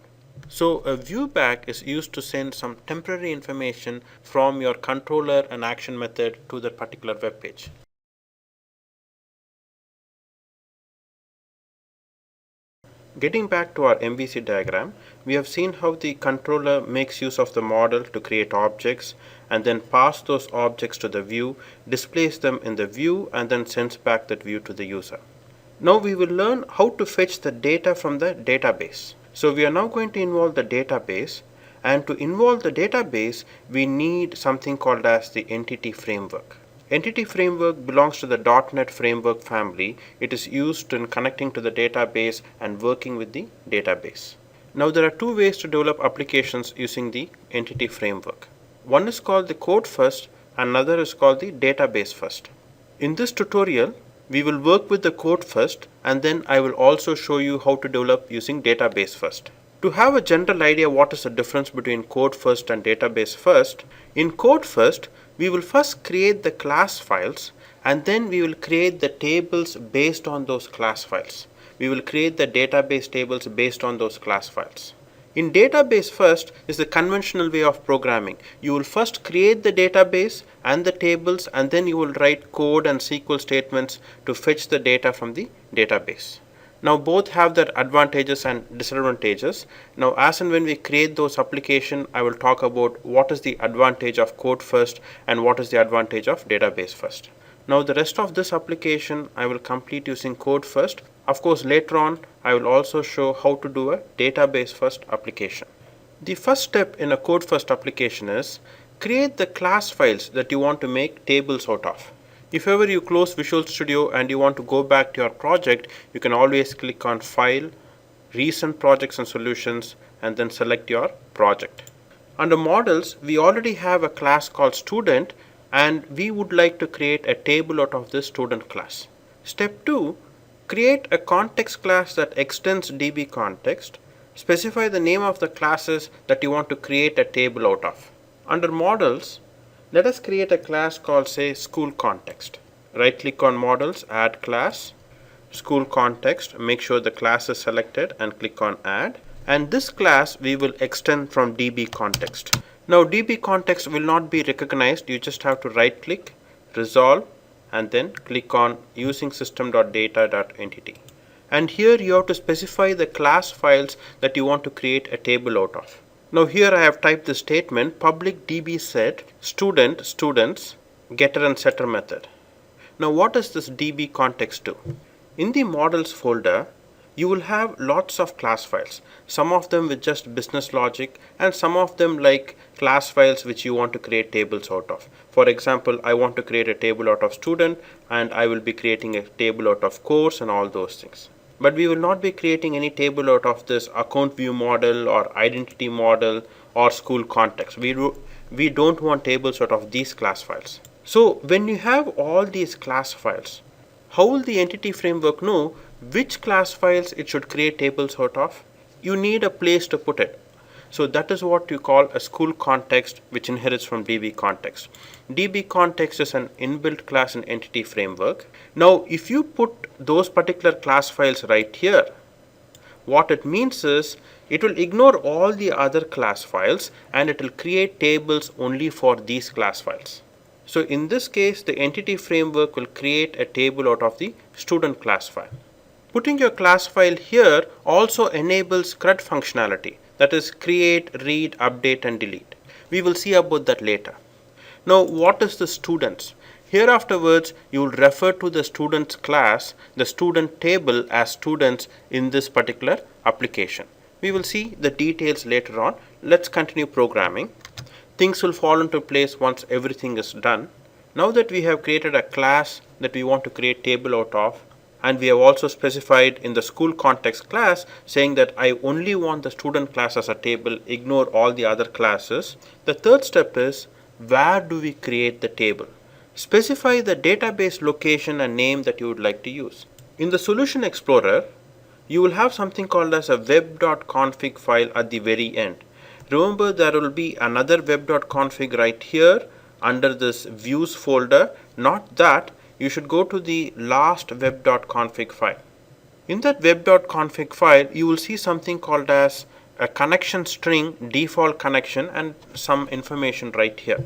So a viewBag is used to send some temporary information from your controller and action method to that particular web page. Getting back to our MVC diagram, we have seen how the controller makes use of the model to create objects and then pass those objects to the view, displays them in the view, and then sends back that view to the user. Now we will learn how to fetch the data from the database. So we are now going to involve the database, and to involve the database, we need something called as the Entity Framework. Entity Framework belongs to the .NET Framework family. It is used in connecting to the database and working with the database. Now there are two ways to develop applications using the Entity Framework. One is called the code first, another is called the database first. In this tutorial, we will work with the code first, and then I will also show you how to develop using database first. To have a general idea what is the difference between code first and database first, in code first, we will first create the class files, and then we will create the tables based on those class files. We will create the database tables based on those class files. In database first is the conventional way of programming. You will first create the database and the tables, and then you will write code and SQL statements to fetch the data from the database. Now both have their advantages and disadvantages. Now as and when we create those applications, I will talk about what is the advantage of code first and what is the advantage of database first. Now the rest of this application I will complete using code first. Of course later on I will also show how to do a database first application. The first step in a code first application is create the class files that you want to make tables out of. If ever you close Visual Studio and you want to go back to your project, you can always click on File, Recent Projects and Solutions, and then select your project. Under Models, we already have a class called Student, and we would like to create a table out of this student class. Step 2, create a context class that extends DB context. Specify the name of the classes that you want to create a table out of. Under Models, let us create a class called, say, School Context. Right click on Models, Add Class, School Context, make sure the class is selected and click on Add. And this class we will extend from DB Context. Now DB Context will not be recognized, you just have to right click, Resolve, and then click on Using System.Data.Entity. And here you have to specify the class files that you want to create a table out of. Now here I have typed the statement public db set student students getter and setter method. Now what does this db context do? In the models folder you will have lots of class files, some of them with just business logic and some of them like class files which you want to create tables out of. For example, I want to create a table out of student and I will be creating a table out of course and all those things. But we will not be creating any table out of this account view model or identity model or school context. We don't want tables out of these class files. So when you have all these class files, how will the entity framework know which class files it should create tables out of? You need a place to put it. So that is what you call a school context which inherits from DB context. DB context is an inbuilt class in entity framework. Now if you put those particular class files right here, what it means is it will ignore all the other class files and it will create tables only for these class files. So in this case the entity framework will create a table out of the student class file. Putting your class file here also enables CRUD functionality, that is create, read, update and delete. We will see about that later. Now what is the students? Here afterwards you will refer to the students class, the student table as students in this particular application. We will see the details later on. Let's continue programming. Things will fall into place once everything is done. Now that we have created a class that we want to create table out of, and we have also specified in the school context class saying that I only want the student class as a table, ignore all the other classes. The third step is where do we create the table? Specify the database location and name that you would like to use. In the Solution Explorer, you will have something called as a web.config file at the very end. Remember, there will be another web.config right here under this views folder. Not that. You should go to the last web.config file. In that web.config file, you will see something called as a connection string, default connection, and some information right here.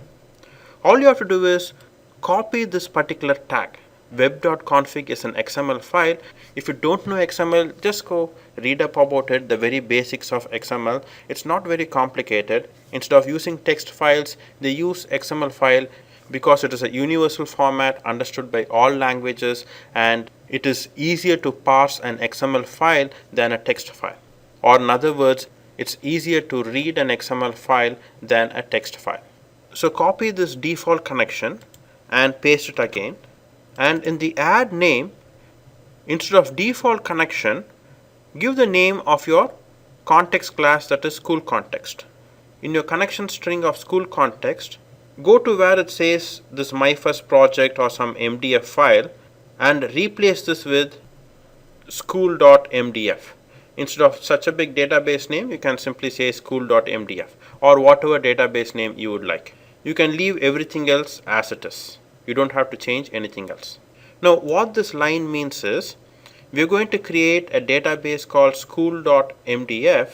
All you have to do is copy this particular tag. Web.config is an XML file. If you don't know XML, just go read up about it, the very basics of XML. It's not very complicated. Instead of using text files, they use XML file because it is a universal format understood by all languages and it is easier to parse an XML file than a text file. Or in other words, it's easier to read an XML file than a text file. So copy this default connection and paste it again, and in the add name, instead of default connection, give the name of your context class, that is school context. In your connection string of school context, go to where it says this my first project or some MDF file and replace this with school.mdf. Instead of such a big database name, you can simply say school.mdf or whatever database name you would like. You can leave everything else as it is. You don't have to change anything else. Now what this line means is we are going to create a database called school.mdf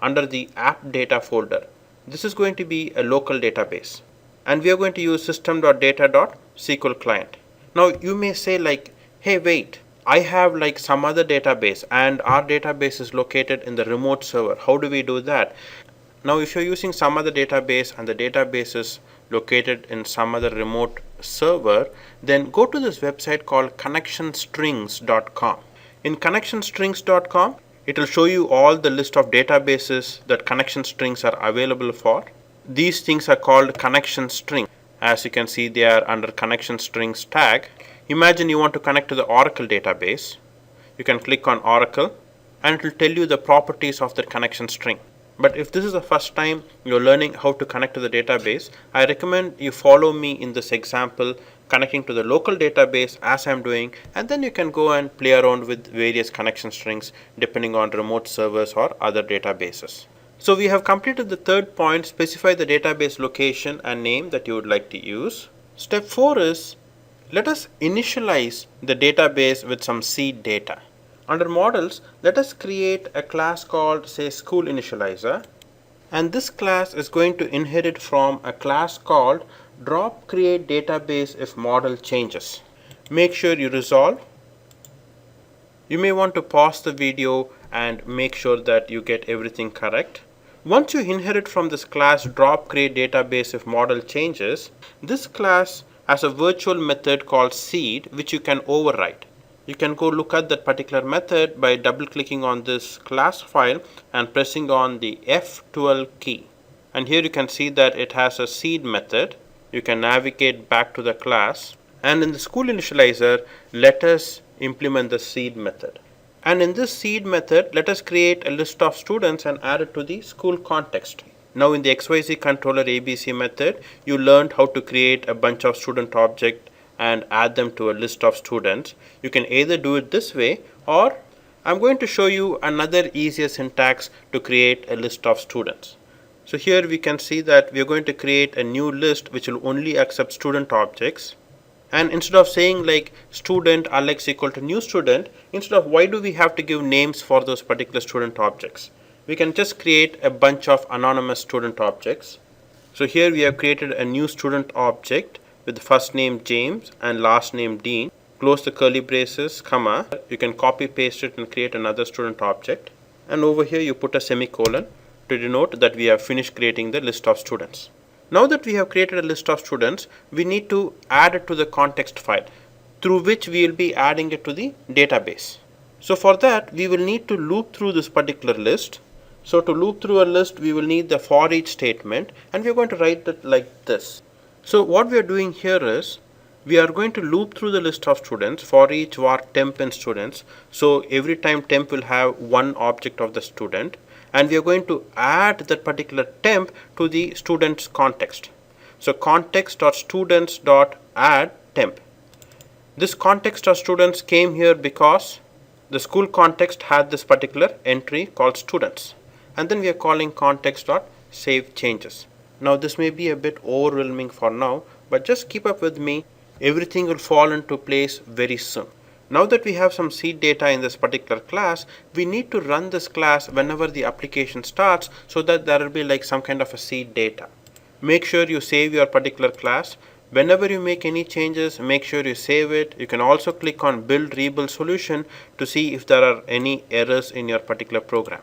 under the app data folder. This is going to be a local database and we are going to use system.data.sql client. Now you may say like, hey wait, I have like some other database and our database is located in the remote server. How do we do that? Now if you're using some other database and the database is located in some other remote server, then go to this website called connectionstrings.com. In connectionstrings.com, it will show you all the list of databases that connection strings are available for. These things are called connection strings. As you can see, they are under connection strings tag. Imagine you want to connect to the Oracle database. You can click on Oracle and it will tell you the properties of the connection string. But if this is the first time you're learning how to connect to the database, I recommend you follow me in this example connecting to the local database as I'm doing, and then you can go and play around with various connection strings depending on remote servers or other databases. So we have completed the third point, specify the database location and name that you would like to use. Step 4 is, let us initialize the database with some seed data. Under models, let us create a class called, say, school initializer, and this class is going to inherit from a class called drop create database if model changes. Make sure you resolve. You may want to pause the video and make sure that you get everything correct. Once you inherit from this class drop create database if model changes, this class has a virtual method called seed which you can override. You can go look at that particular method by double clicking on this class file and pressing on the F12 key. And here you can see that it has a seed method. You can navigate back to the class, and in the school initializer, let us implement the seed method. And in this seed method, let us create a list of students and add it to the school context. Now in the XYZ controller ABC method, you learned how to create a bunch of student objects and add them to a list of students. You can either do it this way, or I'm going to show you another easier syntax to create a list of students. So here we can see that we are going to create a new list which will only accept student objects. And instead of saying like student Alex equal to new student, instead of why do we have to give names for those particular student objects, we can just create a bunch of anonymous student objects. So here we have created a new student object with the first name James and last name Dean. Close the curly braces, comma. You can copy paste it and create another student object. And over here you put a semicolon to denote that we have finished creating the list of students. Now that we have created a list of students, we need to add it to the context file through which we will be adding it to the database. So for that, we will need to loop through this particular list. So to loop through a list, we will need the for each statement, and we are going to write it like this. So what we are doing here is, we are going to loop through the list of students for each var temp and students. So every time temp will have one object of the student, and we are going to add that particular temp to the student's context. So context.students.add temp. This context.students came here because the school context had this particular entry called students, and then we are calling context.savechanges. Now this may be a bit overwhelming for now, but just keep up with me. Everything will fall into place very soon. Now that we have some seed data in this particular class, we need to run this class whenever the application starts so that there will be like some kind of a seed data. Make sure you save your particular class. Whenever you make any changes, make sure you save it. You can also click on build rebuild solution to see if there are any errors in your particular program.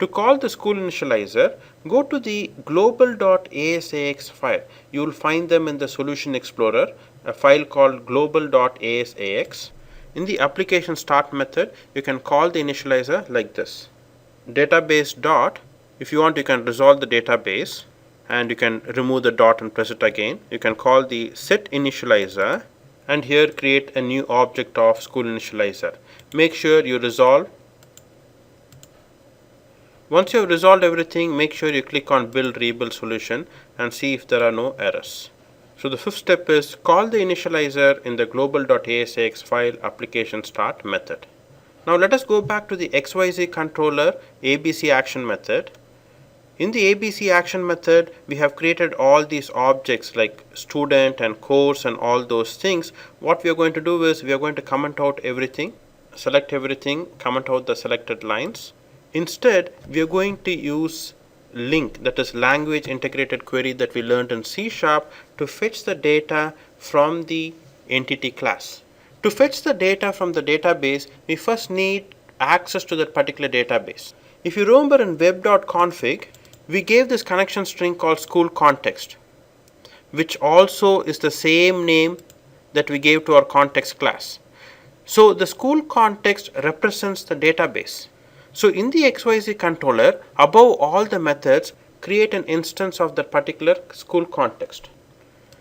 To call the school initializer, go to the global.asax file. You will find them in the Solution Explorer, a file called global.asax. In the application start method, you can call the initializer like this. Database dot, if you want you can resolve the database and you can remove the dot and press it again. You can call the set initializer and here create a new object of school initializer. Make sure you resolve. Once you have resolved everything, make sure you click on build rebuild solution and see if there are no errors. So the fifth step is call the initializer in the global.asax file application start method. Now let us go back to the XYZ controller ABC action method. In the ABC action method, we have created all these objects like student and course and all those things. What we are going to do is we are going to comment out everything, select everything, comment out the selected lines. Instead, we are going to use LINQ, that is language integrated query that we learned in C# to fetch the data from the entity class. To fetch the data from the database, we first need access to that particular database. If you remember in web.config, we gave this connection string called school context, which also is the same name that we gave to our context class. So the school context represents the database. So in the XYZ controller, above all the methods, create an instance of that particular school context.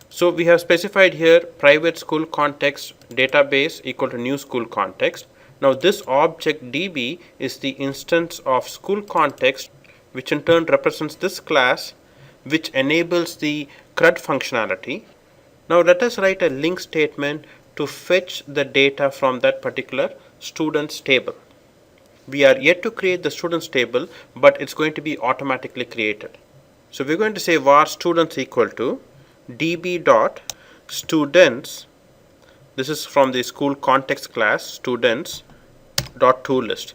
So we have specified here private school context database equal to new school context. Now this object DB is the instance of school context, which in turn represents this class, which enables the CRUD functionality. Now let us write a link statement to fetch the data from that particular students table. We are yet to create the students table, but it's going to be automatically created. So we're going to say var students equal to db dot students. This is from the school context class students dot toList.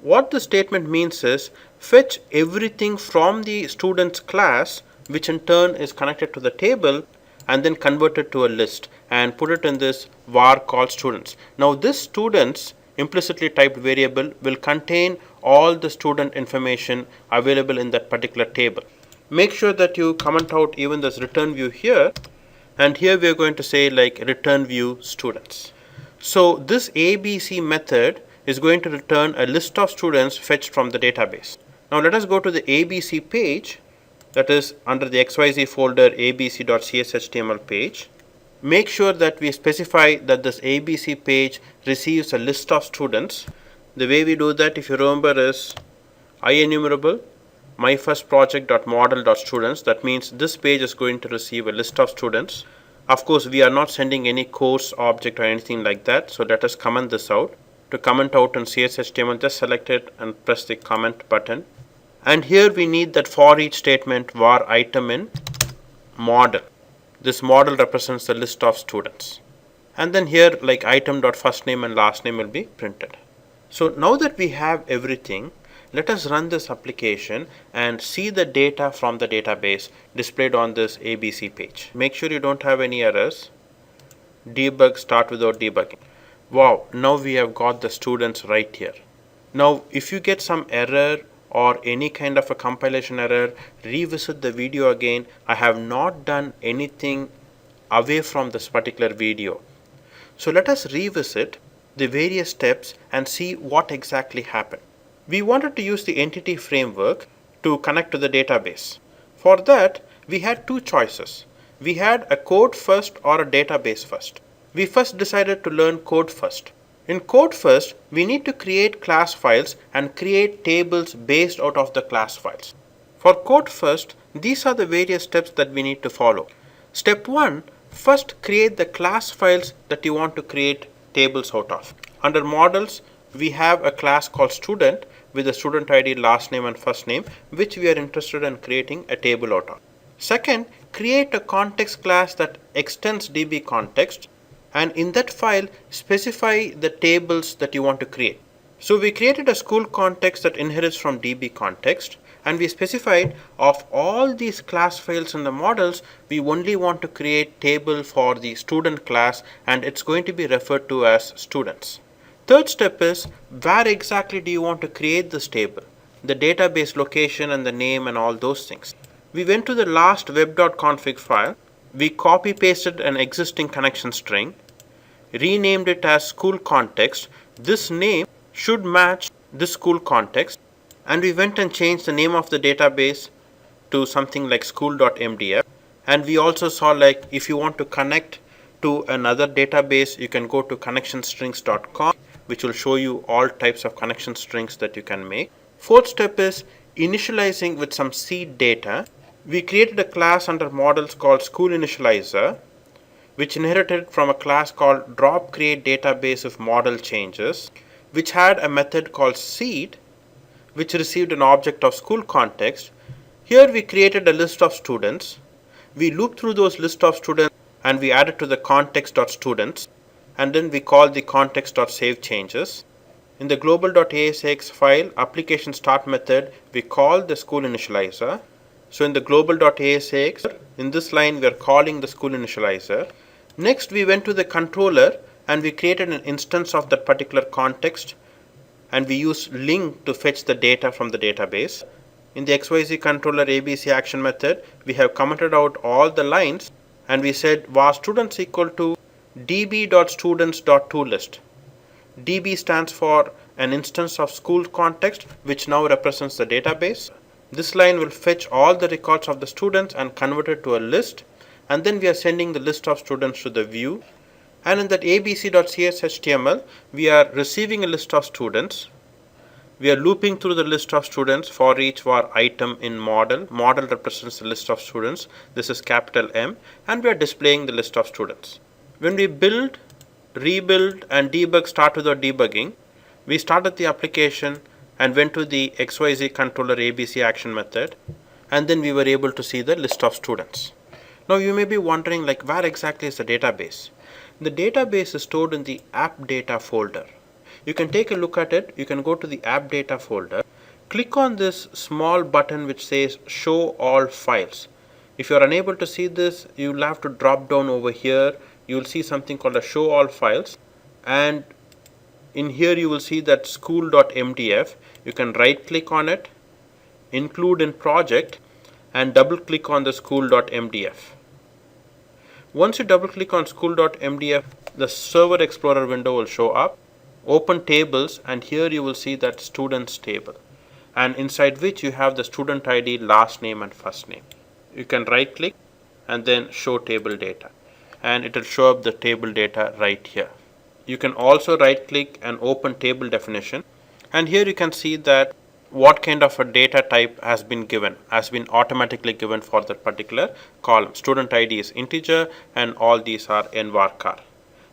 What the statement means is fetch everything from the students class, which in turn is connected to the table, and then convert it to a list and put it in this var called students. Now this students implicitly typed variable will contain all the student information available in that particular table. Make sure that you comment out even this return view here, and here we are going to say like return view students. So this ABC method is going to return a list of students fetched from the database. Now let us go to the ABC page, that is under the XYZ folder abc.cshtml page. Make sure that we specify that this ABC page receives a list of students. The way we do that, if you remember, is IEnumerable my first project.model.students. That means this page is going to receive a list of students. Of course, we are not sending any course object or anything like that, so let us comment this out. To comment out in CSHTML, just select it and press the comment button. And here we need that for each statement var item in model. This model represents the list of students. And then here like item.firstname and last name will be printed. So now that we have everything, let us run this application and see the data from the database displayed on this ABC page. Make sure you don't have any errors. Debug, start without debugging. Wow, now we have got the students right here. Now if you get some error or any kind of a compilation error, revisit the video again. I have not done anything away from this particular video. So let us revisit the various steps and see what exactly happened. We wanted to use the entity framework to connect to the database. For that, we had two choices. We had a code first or a database first. We first decided to learn code first. In code first, we need to create class files and create tables based out of the class files. For code first, these are the various steps that we need to follow. Step 1, first create the class files that you want to create tables out of. Under models, we have a class called student with the student ID, last name and first name, which we are interested in creating a table out of. Second, create a context class that extends DB context, and in that file specify the tables that you want to create. So we created a school context that inherits from DB context, and we specified of all these class files in the models, we only want to create table for the student class, and it's going to be referred to as students. Third step is where exactly do you want to create this table, the database location and the name and all those things. We went to the last web.config file, we copy pasted an existing connection string, renamed it as school context. This name should match this school context, and we went and changed the name of the database to something like school.mdf. And we also saw like if you want to connect to another database, you can go to connectionstrings.com, which will show you all types of connection strings that you can make. Fourth step is initializing with some seed data. We created a class under models called school initializer, which inherited from a class called drop create database of model changes, which had a method called seed, which received an object of school context. Here we created a list of students. We looped through those list of students and we added to the context.students, and then we call the context.savechanges. In the global.asx file application start method, we call the school initializer. So in the global.asx, in this line we are calling the school initializer. Next we went to the controller and we created an instance of that particular context, and we use link to fetch the data from the database. In the XYZ controller ABC action method, we have commented out all the lines, and we said var students equal to db.students.toList. DB stands for an instance of school context, which now represents the database. This line will fetch all the records of the students and convert it to a list, and then we are sending the list of students to the view. And in that abc.cshtml, we are receiving a list of students. We are looping through the list of students for each var item in model. Model represents the list of students. This is capital M, and we are displaying the list of students. When we build, rebuild, and debug start without debugging, we started the application and went to the XYZ controller ABC action method, and then we were able to see the list of students. Now you may be wondering, like, where exactly is the database? The database is stored in the app data folder. You can take a look at it. You can go to the app data folder, click on this small button which says show all files. If you are unable to see this, you will have to drop down over here. You will see something called a show all files, and in here you will see that school.mdf. You can right click on it, include in project, and double click on the school.mdf. Once you double click on school.mdf, the Server Explorer window will show up. Open tables, and here you will see that students table, and inside which you have the student ID, last name, and first name. You can right click and then show table data, and it will show up the table data right here. You can also right click and open table definition, and here you can see that what kind of a data type has been automatically given for that particular column. Student ID is integer, and all these are nvarchar,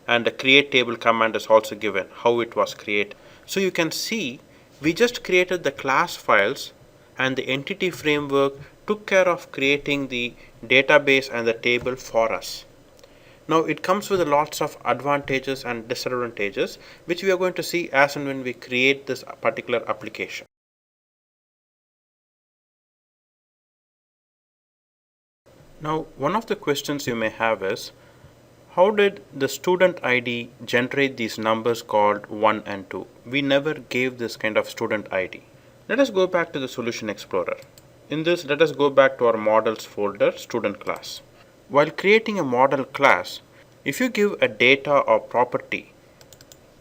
and the create table command is also given, how it was created. So you can see we just created the class files, and the entity framework took care of creating the database and the table for us. Now it comes with lots of advantages and disadvantages, which we are going to see as and when we create this particular application. Now, one of the questions you may have is, how did the student ID generate these numbers called 1 and 2? We never gave this kind of student ID. Let us go back to the Solution Explorer. In this, let us go back to our models folder, student class. While creating a model class, if you give a data or property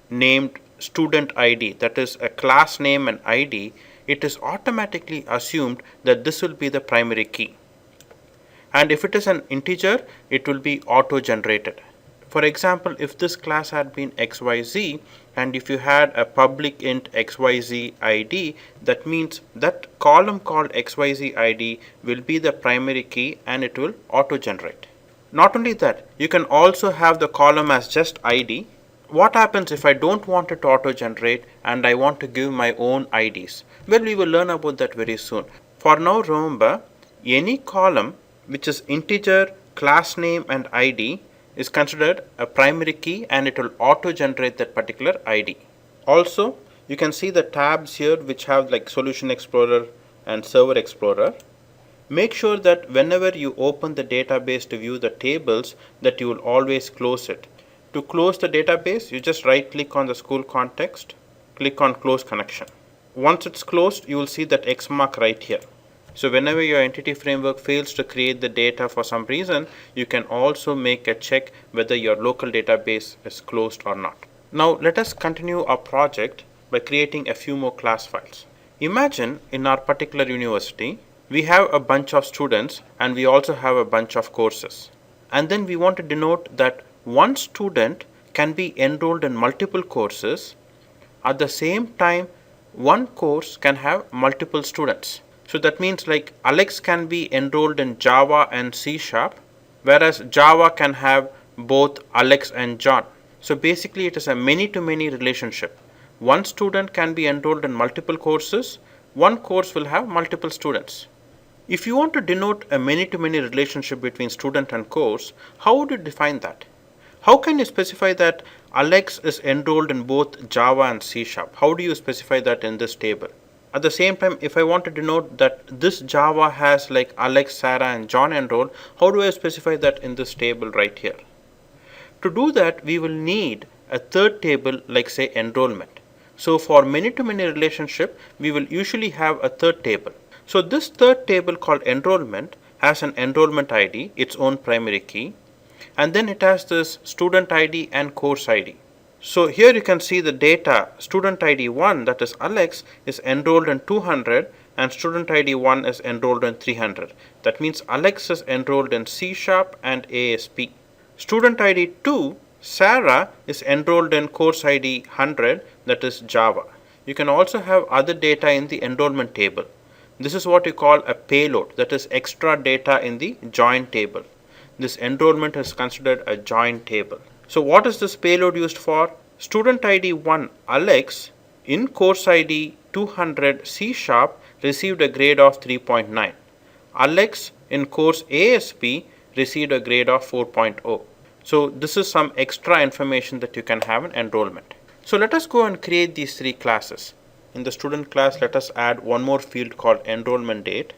named student ID, that is a class name and ID, it is automatically assumed that this will be the primary key. And if it is an integer, it will be auto-generated. For example, if this class had been XYZ, and if you had a public int XYZ ID, that means that column called XYZ ID will be the primary key, and it will auto-generate. Not only that, you can also have the column as just ID. What happens if I don't want it to auto-generate and I want to give my own IDs? Well, we will learn about that very soon. For now, remember, any column which is integer, class name, and ID is considered a primary key, and it will auto generate that particular ID. Also, you can see the tabs here which have like Solution Explorer and Server Explorer. Make sure that whenever you open the database to view the tables, that you will always close it. To close the database, you just right click on the school context, click on close connection. Once it's closed, you will see that X mark right here. So whenever your entity framework fails to create the data for some reason, you can also make a check whether your local database is closed or not. Now let us continue our project by creating a few more class files. Imagine in our particular university, we have a bunch of students and we also have a bunch of courses. And then we want to denote that one student can be enrolled in multiple courses. At the same time, one course can have multiple students. So that means like Alex can be enrolled in Java and C#, whereas Java can have both Alex and John. So basically it is a many-to-many relationship. One student can be enrolled in multiple courses. One course will have multiple students. If you want to denote a many-to-many relationship between student and course, how would you define that? How can you specify that Alex is enrolled in both Java and C#? How do you specify that in this table? At the same time, if I want to denote that this Java has like Alex, Sarah, and John enrolled, how do I specify that in this table right here? To do that, we will need a third table like say enrollment. So for many-to-many relationship, we will usually have a third table. So this third table called enrollment has an enrollment ID, its own primary key, and then it has this student ID and course ID. So here you can see the data. Student ID 1, that is Alex, is enrolled in 200 and student ID 1 is enrolled in 300. That means Alex is enrolled in C# and ASP. Student ID 2, Sarah, is enrolled in course ID 100, that is Java. You can also have other data in the enrollment table. This is what you call a payload, that is extra data in the join table. This enrollment is considered a join table. So what is this payload used for? Student ID 1 Alex in course ID 200 C# received a grade of 3.9. Alex in course ASP received a grade of 4.0. So this is some extra information that you can have in enrollment. So let us go and create these three classes. In the student class, let us add one more field called enrollment date.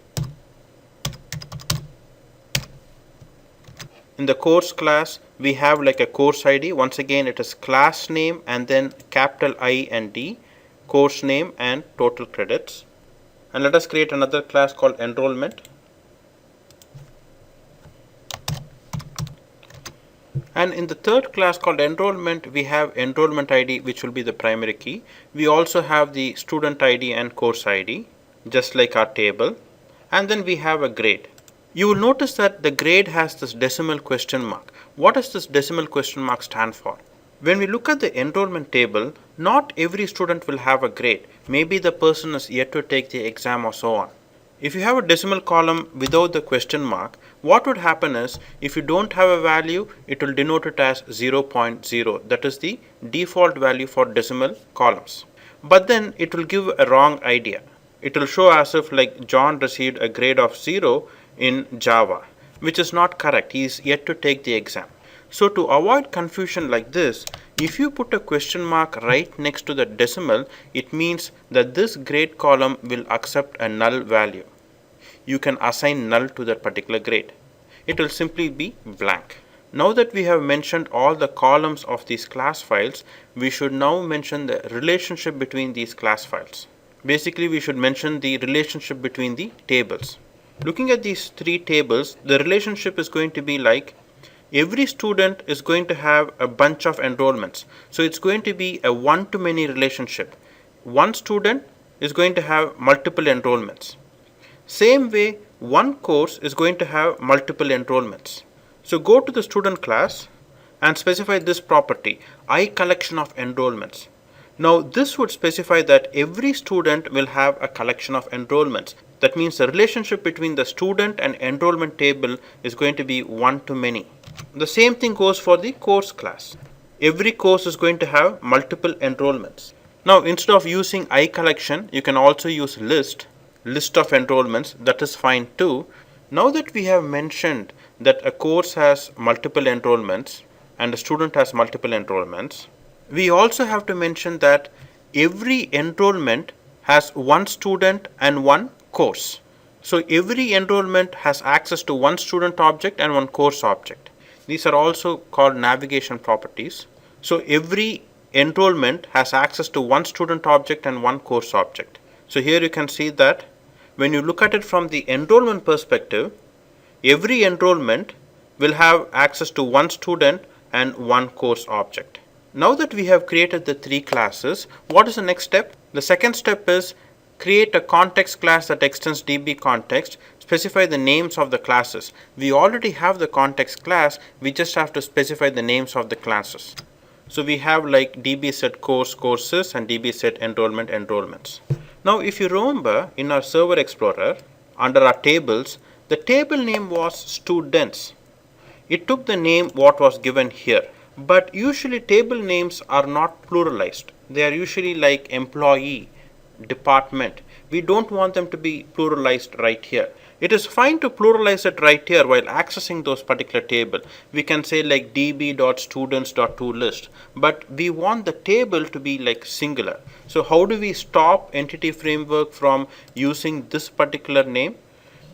In the course class, we have like a course ID. Once again, it is class name and then capital I and D, course name and total credits. And let us create another class called enrollment. And in the third class called enrollment, we have enrollment ID, which will be the primary key. We also have the student ID and course ID, just like our table. And then we have a grade. You will notice that the grade has this decimal question mark. What does this decimal question mark stand for? When we look at the enrollment table, not every student will have a grade. Maybe the person is yet to take the exam or so on. If you have a decimal column without the question mark, what would happen is, if you don't have a value, it will denote it as 0.0. That is the default value for decimal columns. But then it will give a wrong idea. It will show as if like John received a grade of 0 in Java, which is not correct. He is yet to take the exam. So to avoid confusion like this, if you put a question mark right next to the decimal, it means that this grade column will accept a null value. You can assign null to that particular grade. It will simply be blank. Now that we have mentioned all the columns of these class files, we should now mention the relationship between these class files. Basically, we should mention the relationship between the tables. Looking at these three tables, the relationship is going to be like every student is going to have a bunch of enrollments. So it's going to be a one-to-many relationship. One student is going to have multiple enrollments. Same way, one course is going to have multiple enrollments. So go to the student class and specify this property, I collection of enrollments. Now this would specify that every student will have a collection of enrollments. That means the relationship between the student and enrollment table is going to be one-to-many. The same thing goes for the course class. Every course is going to have multiple enrollments. Now instead of using I collection, you can also use list of enrollments. That is fine too. Now that we have mentioned that a course has multiple enrollments and a student has multiple enrollments, we also have to mention that every enrollment has one student and one course. So every enrollment has access to one student object and one course object. These are also called navigation properties. So every enrollment has access to one student object and one course object. So here you can see that when you look at it from the enrollment perspective, every enrollment will have access to one student and one course object. Now that we have created the three classes, what is the next step? The second step is create a context class that extends DB context, specify the names of the classes. We already have the context class, we just have to specify the names of the classes. So we have like DB set course courses and DB set enrollment enrollments. Now if you remember in our Server Explorer, under our tables, the table name was students. It took the name what was given here. But usually table names are not pluralized. They are usually like employee, department. We don't want them to be pluralized right here. It is fine to pluralize it right here while accessing those particular table. We can say like db.students.toList, but we want the table to be like singular. So how do we stop Entity Framework from using this particular name?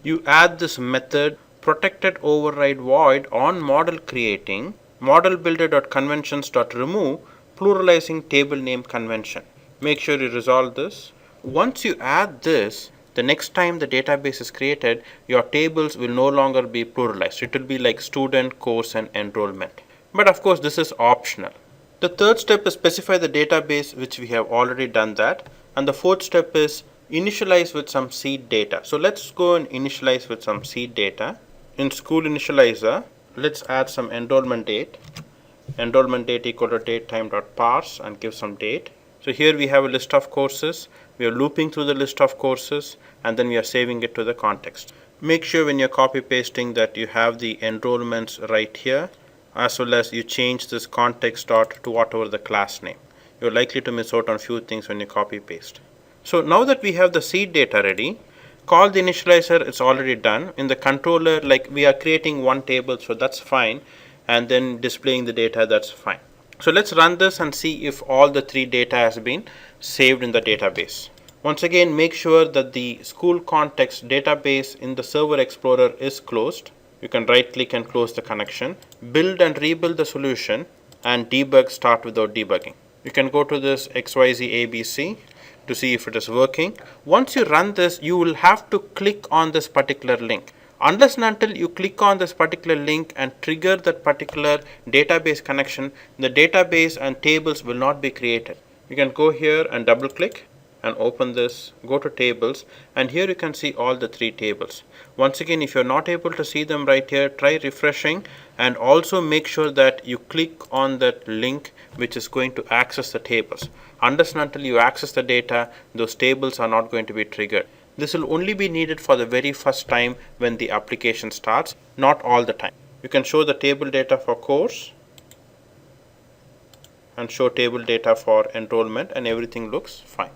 You add this method protected override void on model creating model builder.conventions.remove pluralizing table name convention. Make sure you resolve this. Once you add this, the next time the database is created, your tables will no longer be pluralized. It will be like student, course, and enrollment. But of course, this is optional. The third step is specify the database, which we have already done that. And the fourth step is initialize with some seed data. So let's go and initialize with some seed data. In school initializer, let's add some enrollment date. Enrollment date equal to date time dot parse and give some date. So here we have a list of courses. We are looping through the list of courses and then we are saving it to the context. Make sure when you're copy pasting that you have the enrollments right here, as well as you change this context dot to whatever the class name. You're likely to miss out on few things when you copy paste. So now that we have the seed data ready, call the initializer, it's already done. In the controller, like we are creating one table, so that's fine. And then displaying the data, that's fine. So let's run this and see if all the three data has been saved in the database. Once again, make sure that the school context database in the Server Explorer is closed. You can right click and close the connection. Build and rebuild the solution and debug start without debugging. You can go to this XYZ ABC to see if it is working. Once you run this, you will have to click on this particular link. Unless and until you click on this particular link and trigger that particular database connection, the database and tables will not be created. You can go here and double click and open this, go to tables, and here you can see all the three tables. Once again, if you're not able to see them right here, try refreshing and also make sure that you click on that link which is going to access the tables. Unless and until you access the data, those tables are not going to be triggered. This will only be needed for the very first time when the application starts, not all the time. You can show the table data for course and show table data for enrollment and everything looks fine.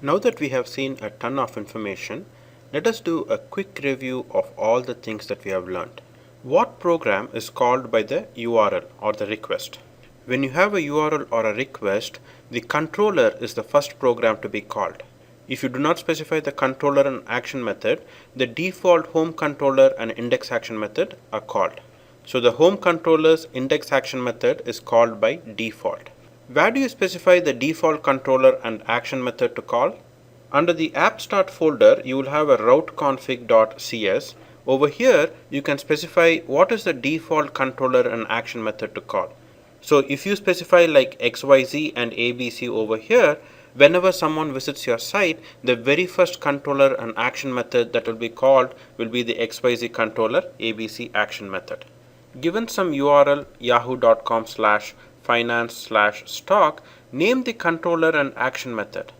Now that we have seen a ton of information, let us do a quick review of all the things that we have learned. What program is called by the URL or the request? When you have a URL or a request, the controller is the first program to be called. If you do not specify the controller and action method, the default home controller and index action method are called. So the home controller's index action method is called by default. Where do you specify the default controller and action method to call? Under the app start folder, you will have a routeconfig.cs. Over here, you can specify what is the default controller and action method to call. So if you specify like XYZ and ABC over here, whenever someone visits your site, the very first controller and action method that will be called will be the XYZ controller ABC action method. Given some URL yahoo.com/finance/stock, name the controller and action method.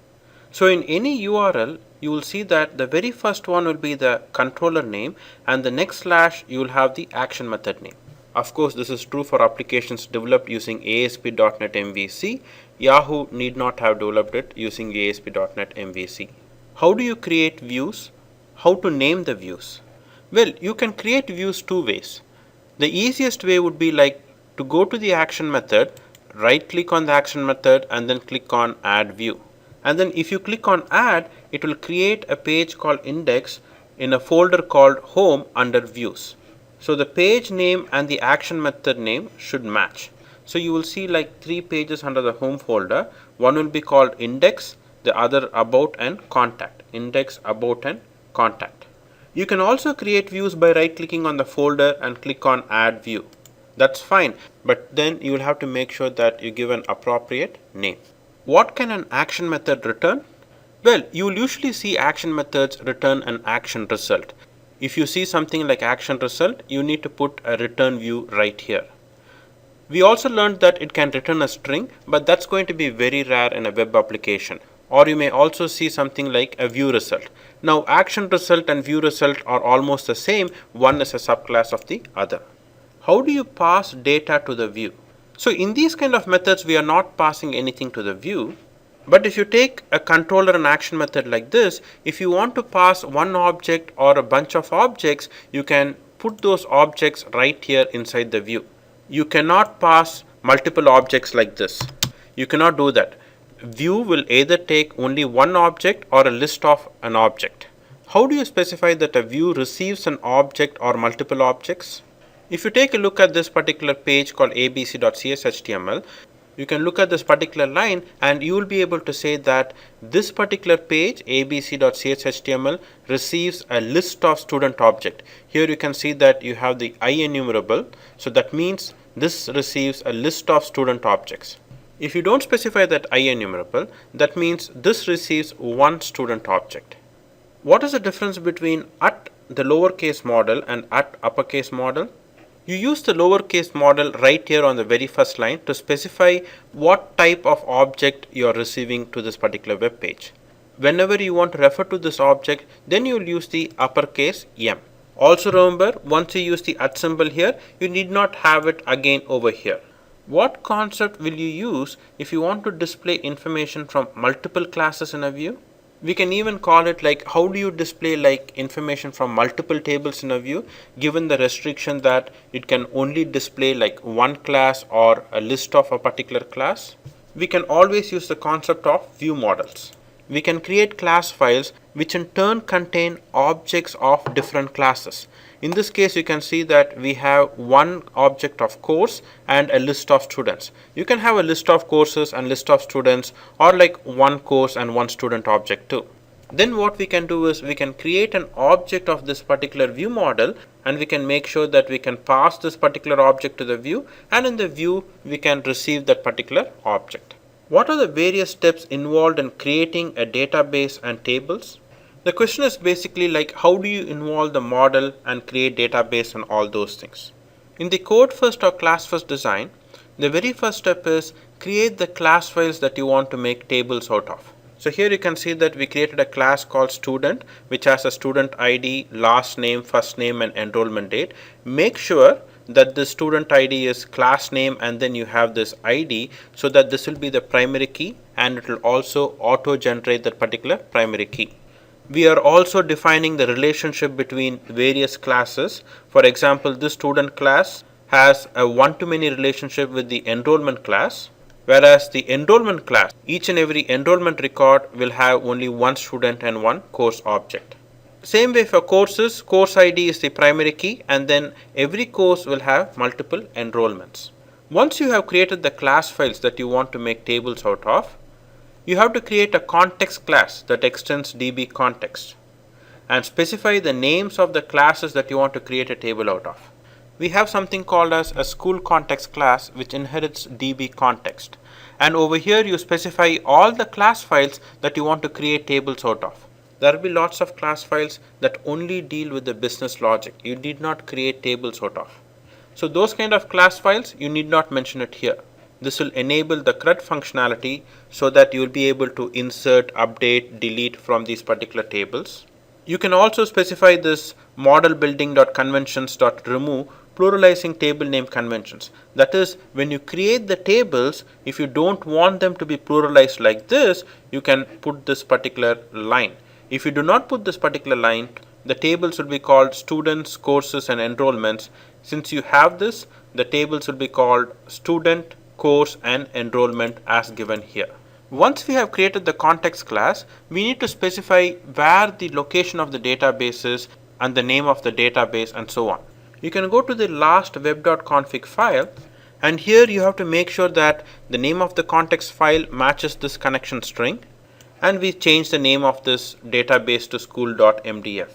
So in any URL, you will see that the very first one will be the controller name and the next slash you will have the action method name. Of course, this is true for applications developed using ASP.NET MVC. Yahoo need not have developed it using ASP.NET MVC. How do you create views? How to name the views? Well, you can create views two ways. The easiest way would be like to go to the action method, right click on the action method and then click on add view. And then if you click on add, it will create a page called index in a folder called home under views. So the page name and the action method name should match. So you will see like three pages under the home folder. One will be called index, the other about and contact. Index, about and contact. You can also create views by right clicking on the folder and click on add view. That's fine, but then you will have to make sure that you give an appropriate name. What can an action method return? Well, you will usually see action methods return an action result. If you see something like action result, you need to put a return view right here. We also learned that it can return a string, but that's going to be very rare in a web application. Or you may also see something like a view result. Now, action result and view result are almost the same. One is a subclass of the other. How do you pass data to the view? So in these kind of methods, we are not passing anything to the view. But if you take a controller and action method like this, if you want to pass one object or a bunch of objects, you can put those objects right here inside the view. You cannot pass multiple objects like this. You cannot do that. View will either take only one object or a list of an object. How do you specify that a view receives an object or multiple objects? If you take a look at this particular page called abc.cshtml, you can look at this particular line and you will be able to say that this particular page abc.cshtml receives a list of student object. Here you can see that you have the IEnumerable, so that means this receives a list of student objects. If you don't specify that IEnumerable, that means this receives one student object. What is the difference between at the lowercase model and at uppercase model? You use the lowercase model right here on the very first line to specify what type of object you are receiving to this particular web page. Whenever you want to refer to this object, then you will use the uppercase M. Also remember, once you use the at symbol here, you need not have it again over here. What concept will you use if you want to display information from multiple classes in a view? We can even call it like, how do you display like information from multiple tables in a view, given the restriction that it can only display like one class or a list of a particular class? We can always use the concept of view models. We can create class files which in turn contain objects of different classes. In this case, you can see that we have one object of course and a list of students. You can have a list of courses and list of students, or like one course and one student object too. Then what we can do is we can create an object of this particular view model, and we can make sure that we can pass this particular object to the view, and in the view we can receive that particular object. What are the various steps involved in creating a database and tables? The question is basically like, how do you involve the model and create database and all those things? In the code first or class first design, the very first step is create the class files that you want to make tables out of. So here you can see that we created a class called student, which has a student ID, last name, first name and enrollment date. Make sure that the student ID is class name and then you have this ID, so that this will be the primary key and it will also auto generate that particular primary key. We are also defining the relationship between various classes. For example, this student class has a one-to-many relationship with the enrollment class, whereas the enrollment class, each and every enrollment record will have only one student and one course object. Same way for courses, course ID is the primary key, and then every course will have multiple enrollments. Once you have created the class files that you want to make tables out of, you have to create a context class that extends DB context and specify the names of the classes that you want to create a table out of. We have something called as a school context class which inherits DB context, and over here you specify all the class files that you want to create tables out of. There will be lots of class files that only deal with the business logic. You need not create tables out of. So those kind of class files, you need not mention it here. This will enable the CRUD functionality so that you will be able to insert, update, delete from these particular tables. You can also specify this model building.conventions.remove pluralizing table name conventions. That is, when you create the tables, if you don't want them to be pluralized like this, you can put this particular line. If you do not put this particular line, the tables will be called students, courses and enrollments. Since you have this, the tables will be called student, course and enrollment as given here. Once we have created the context class, we need to specify where the location of the database is and the name of the database and so on. You can go to the last web.config file, and here you have to make sure that the name of the context file matches this connection string, and we change the name of this database to school.mdf.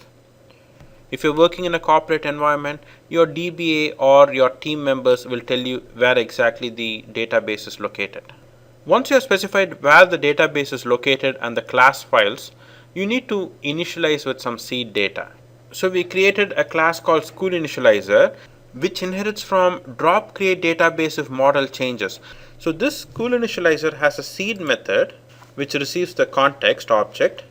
If you're working in a corporate environment, your DBA or your team members will tell you where exactly the database is located. Once you have specified where the database is located and the class files, you need to initialize with some seed data. So we created a class called school initializer, which inherits from drop create database if model changes. So this school initializer has a seed method which receives the context object,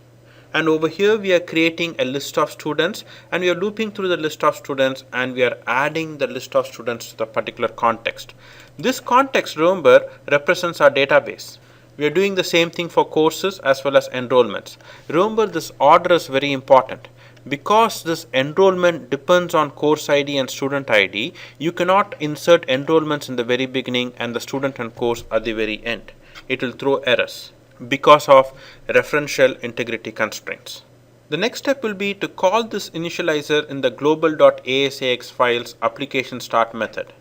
and over here we are creating a list of students, and we are looping through the list of students, and we are adding the list of students to the particular context. This context, remember, represents our database. We are doing the same thing for courses as well as enrollments. Remember, this order is very important. Because this enrollment depends on course ID and student ID, you cannot insert enrollments in the very beginning and the student and course at the very end. It will throw errors because of referential integrity constraints. The next step will be to call this initializer in the global.asax file's application start method.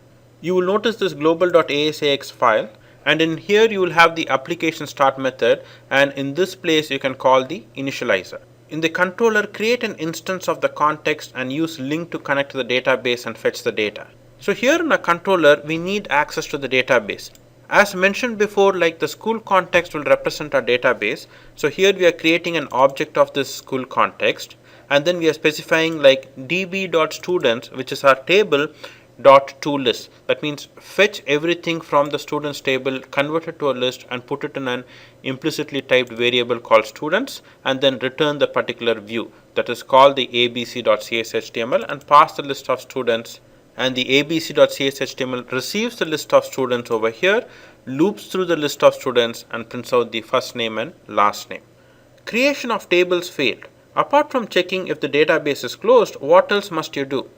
You will notice this global.asax file, and in here you will have the application start method, and in this place you can call the initializer. In the controller, create an instance of the context and use link to connect to the database and fetch the data. So here in a controller we need access to the database. As mentioned before, like the school context will represent our database. So here we are creating an object of this school context, and then we are specifying like db.students, which is our table, .toList. That means fetch everything from the students table, convert it to a list and put it in an implicitly typed variable called students, and then return the particular view that is called the abc.cshtml and pass the list of students, and the abc.cshtml receives the list of students over here, loops through the list of students and prints out the first name and last name. Creation of tables failed. Apart from checking if the database is closed, what else must you do?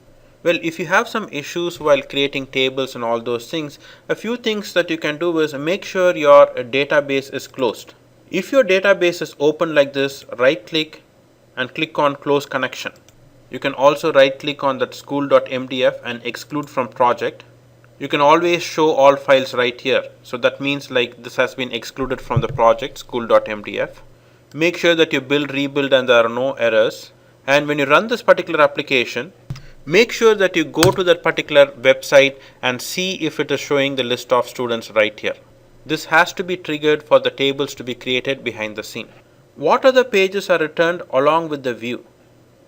Well, if you have some issues while creating tables and all those things, a few things that you can do is make sure your database is closed. If your database is open like this, right click and click on close connection. You can also right click on that school.mdf and exclude from project. You can always show all files right here. So that means like this has been excluded from the project school.mdf. Make sure that you build, rebuild and there are no errors. And when you run this particular application, make sure that you go to that particular website and see if it is showing the list of students right here. This has to be triggered for the tables to be created behind the scene. What other pages are returned along with the view?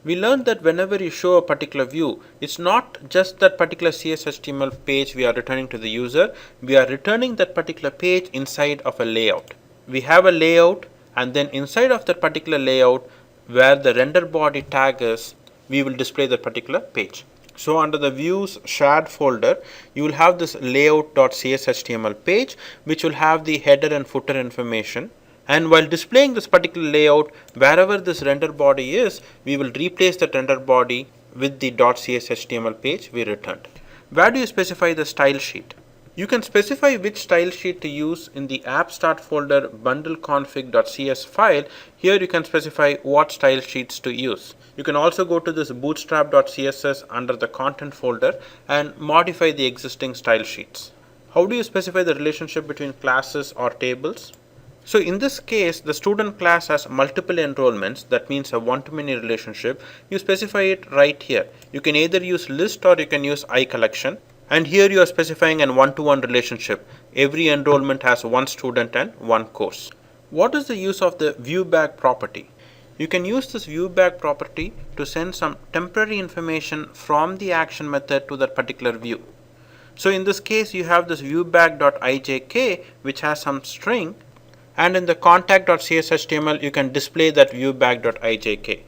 We learned that whenever you show a particular view, it's not just that particular CSHTML page we are returning to the user, we are returning that particular page inside of a layout. We have a layout, and then inside of that particular layout where the render body tag is, we will display that particular page. So under the views shared folder, you will have this layout.cshtml page which will have the header and footer information. And while displaying this particular layout, wherever this render body is, we will replace that render body with the .cshtml page we returned. Where do you specify the style sheet? You can specify which style sheet to use in the app start folder bundleconfig.cs file. Here you can specify what style sheets to use. You can also go to this bootstrap.css under the content folder and modify the existing style sheets. How do you specify the relationship between classes or tables? So in this case, the student class has multiple enrollments, that means a one-to-many relationship. You specify it right here. You can either use list or you can use iCollection. And here you are specifying an one-to-one relationship. Every enrollment has one student and one course. What is the use of the viewBag property? You can use this viewBag property to send some temporary information from the action method to that particular view. So in this case, you have this viewBag.ijk which has some string, and in the contact.cshtml you can display that viewBag.ijk.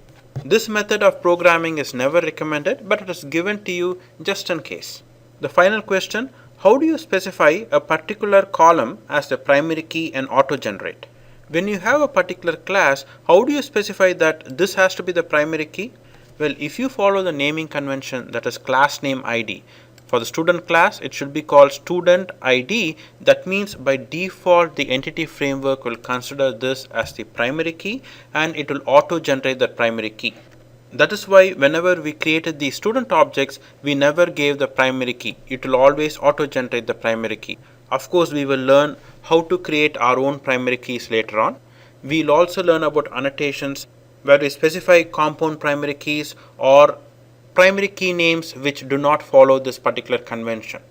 This method of programming is never recommended, but it is given to you just in case. The final question, how do you specify a particular column as the primary key and auto-generate? When you have a particular class, how do you specify that this has to be the primary key? Well, if you follow the naming convention, that is class name ID, for the student class, it should be called student ID. That means by default, the entity framework will consider this as the primary key and it will auto-generate that primary key. That is why whenever we created the student objects, we never gave the primary key. It will always auto-generate the primary key. Of course, we will learn how to create our own primary keys later on. We will also learn about annotations where we specify compound primary keys or primary key names which do not follow this particular convention.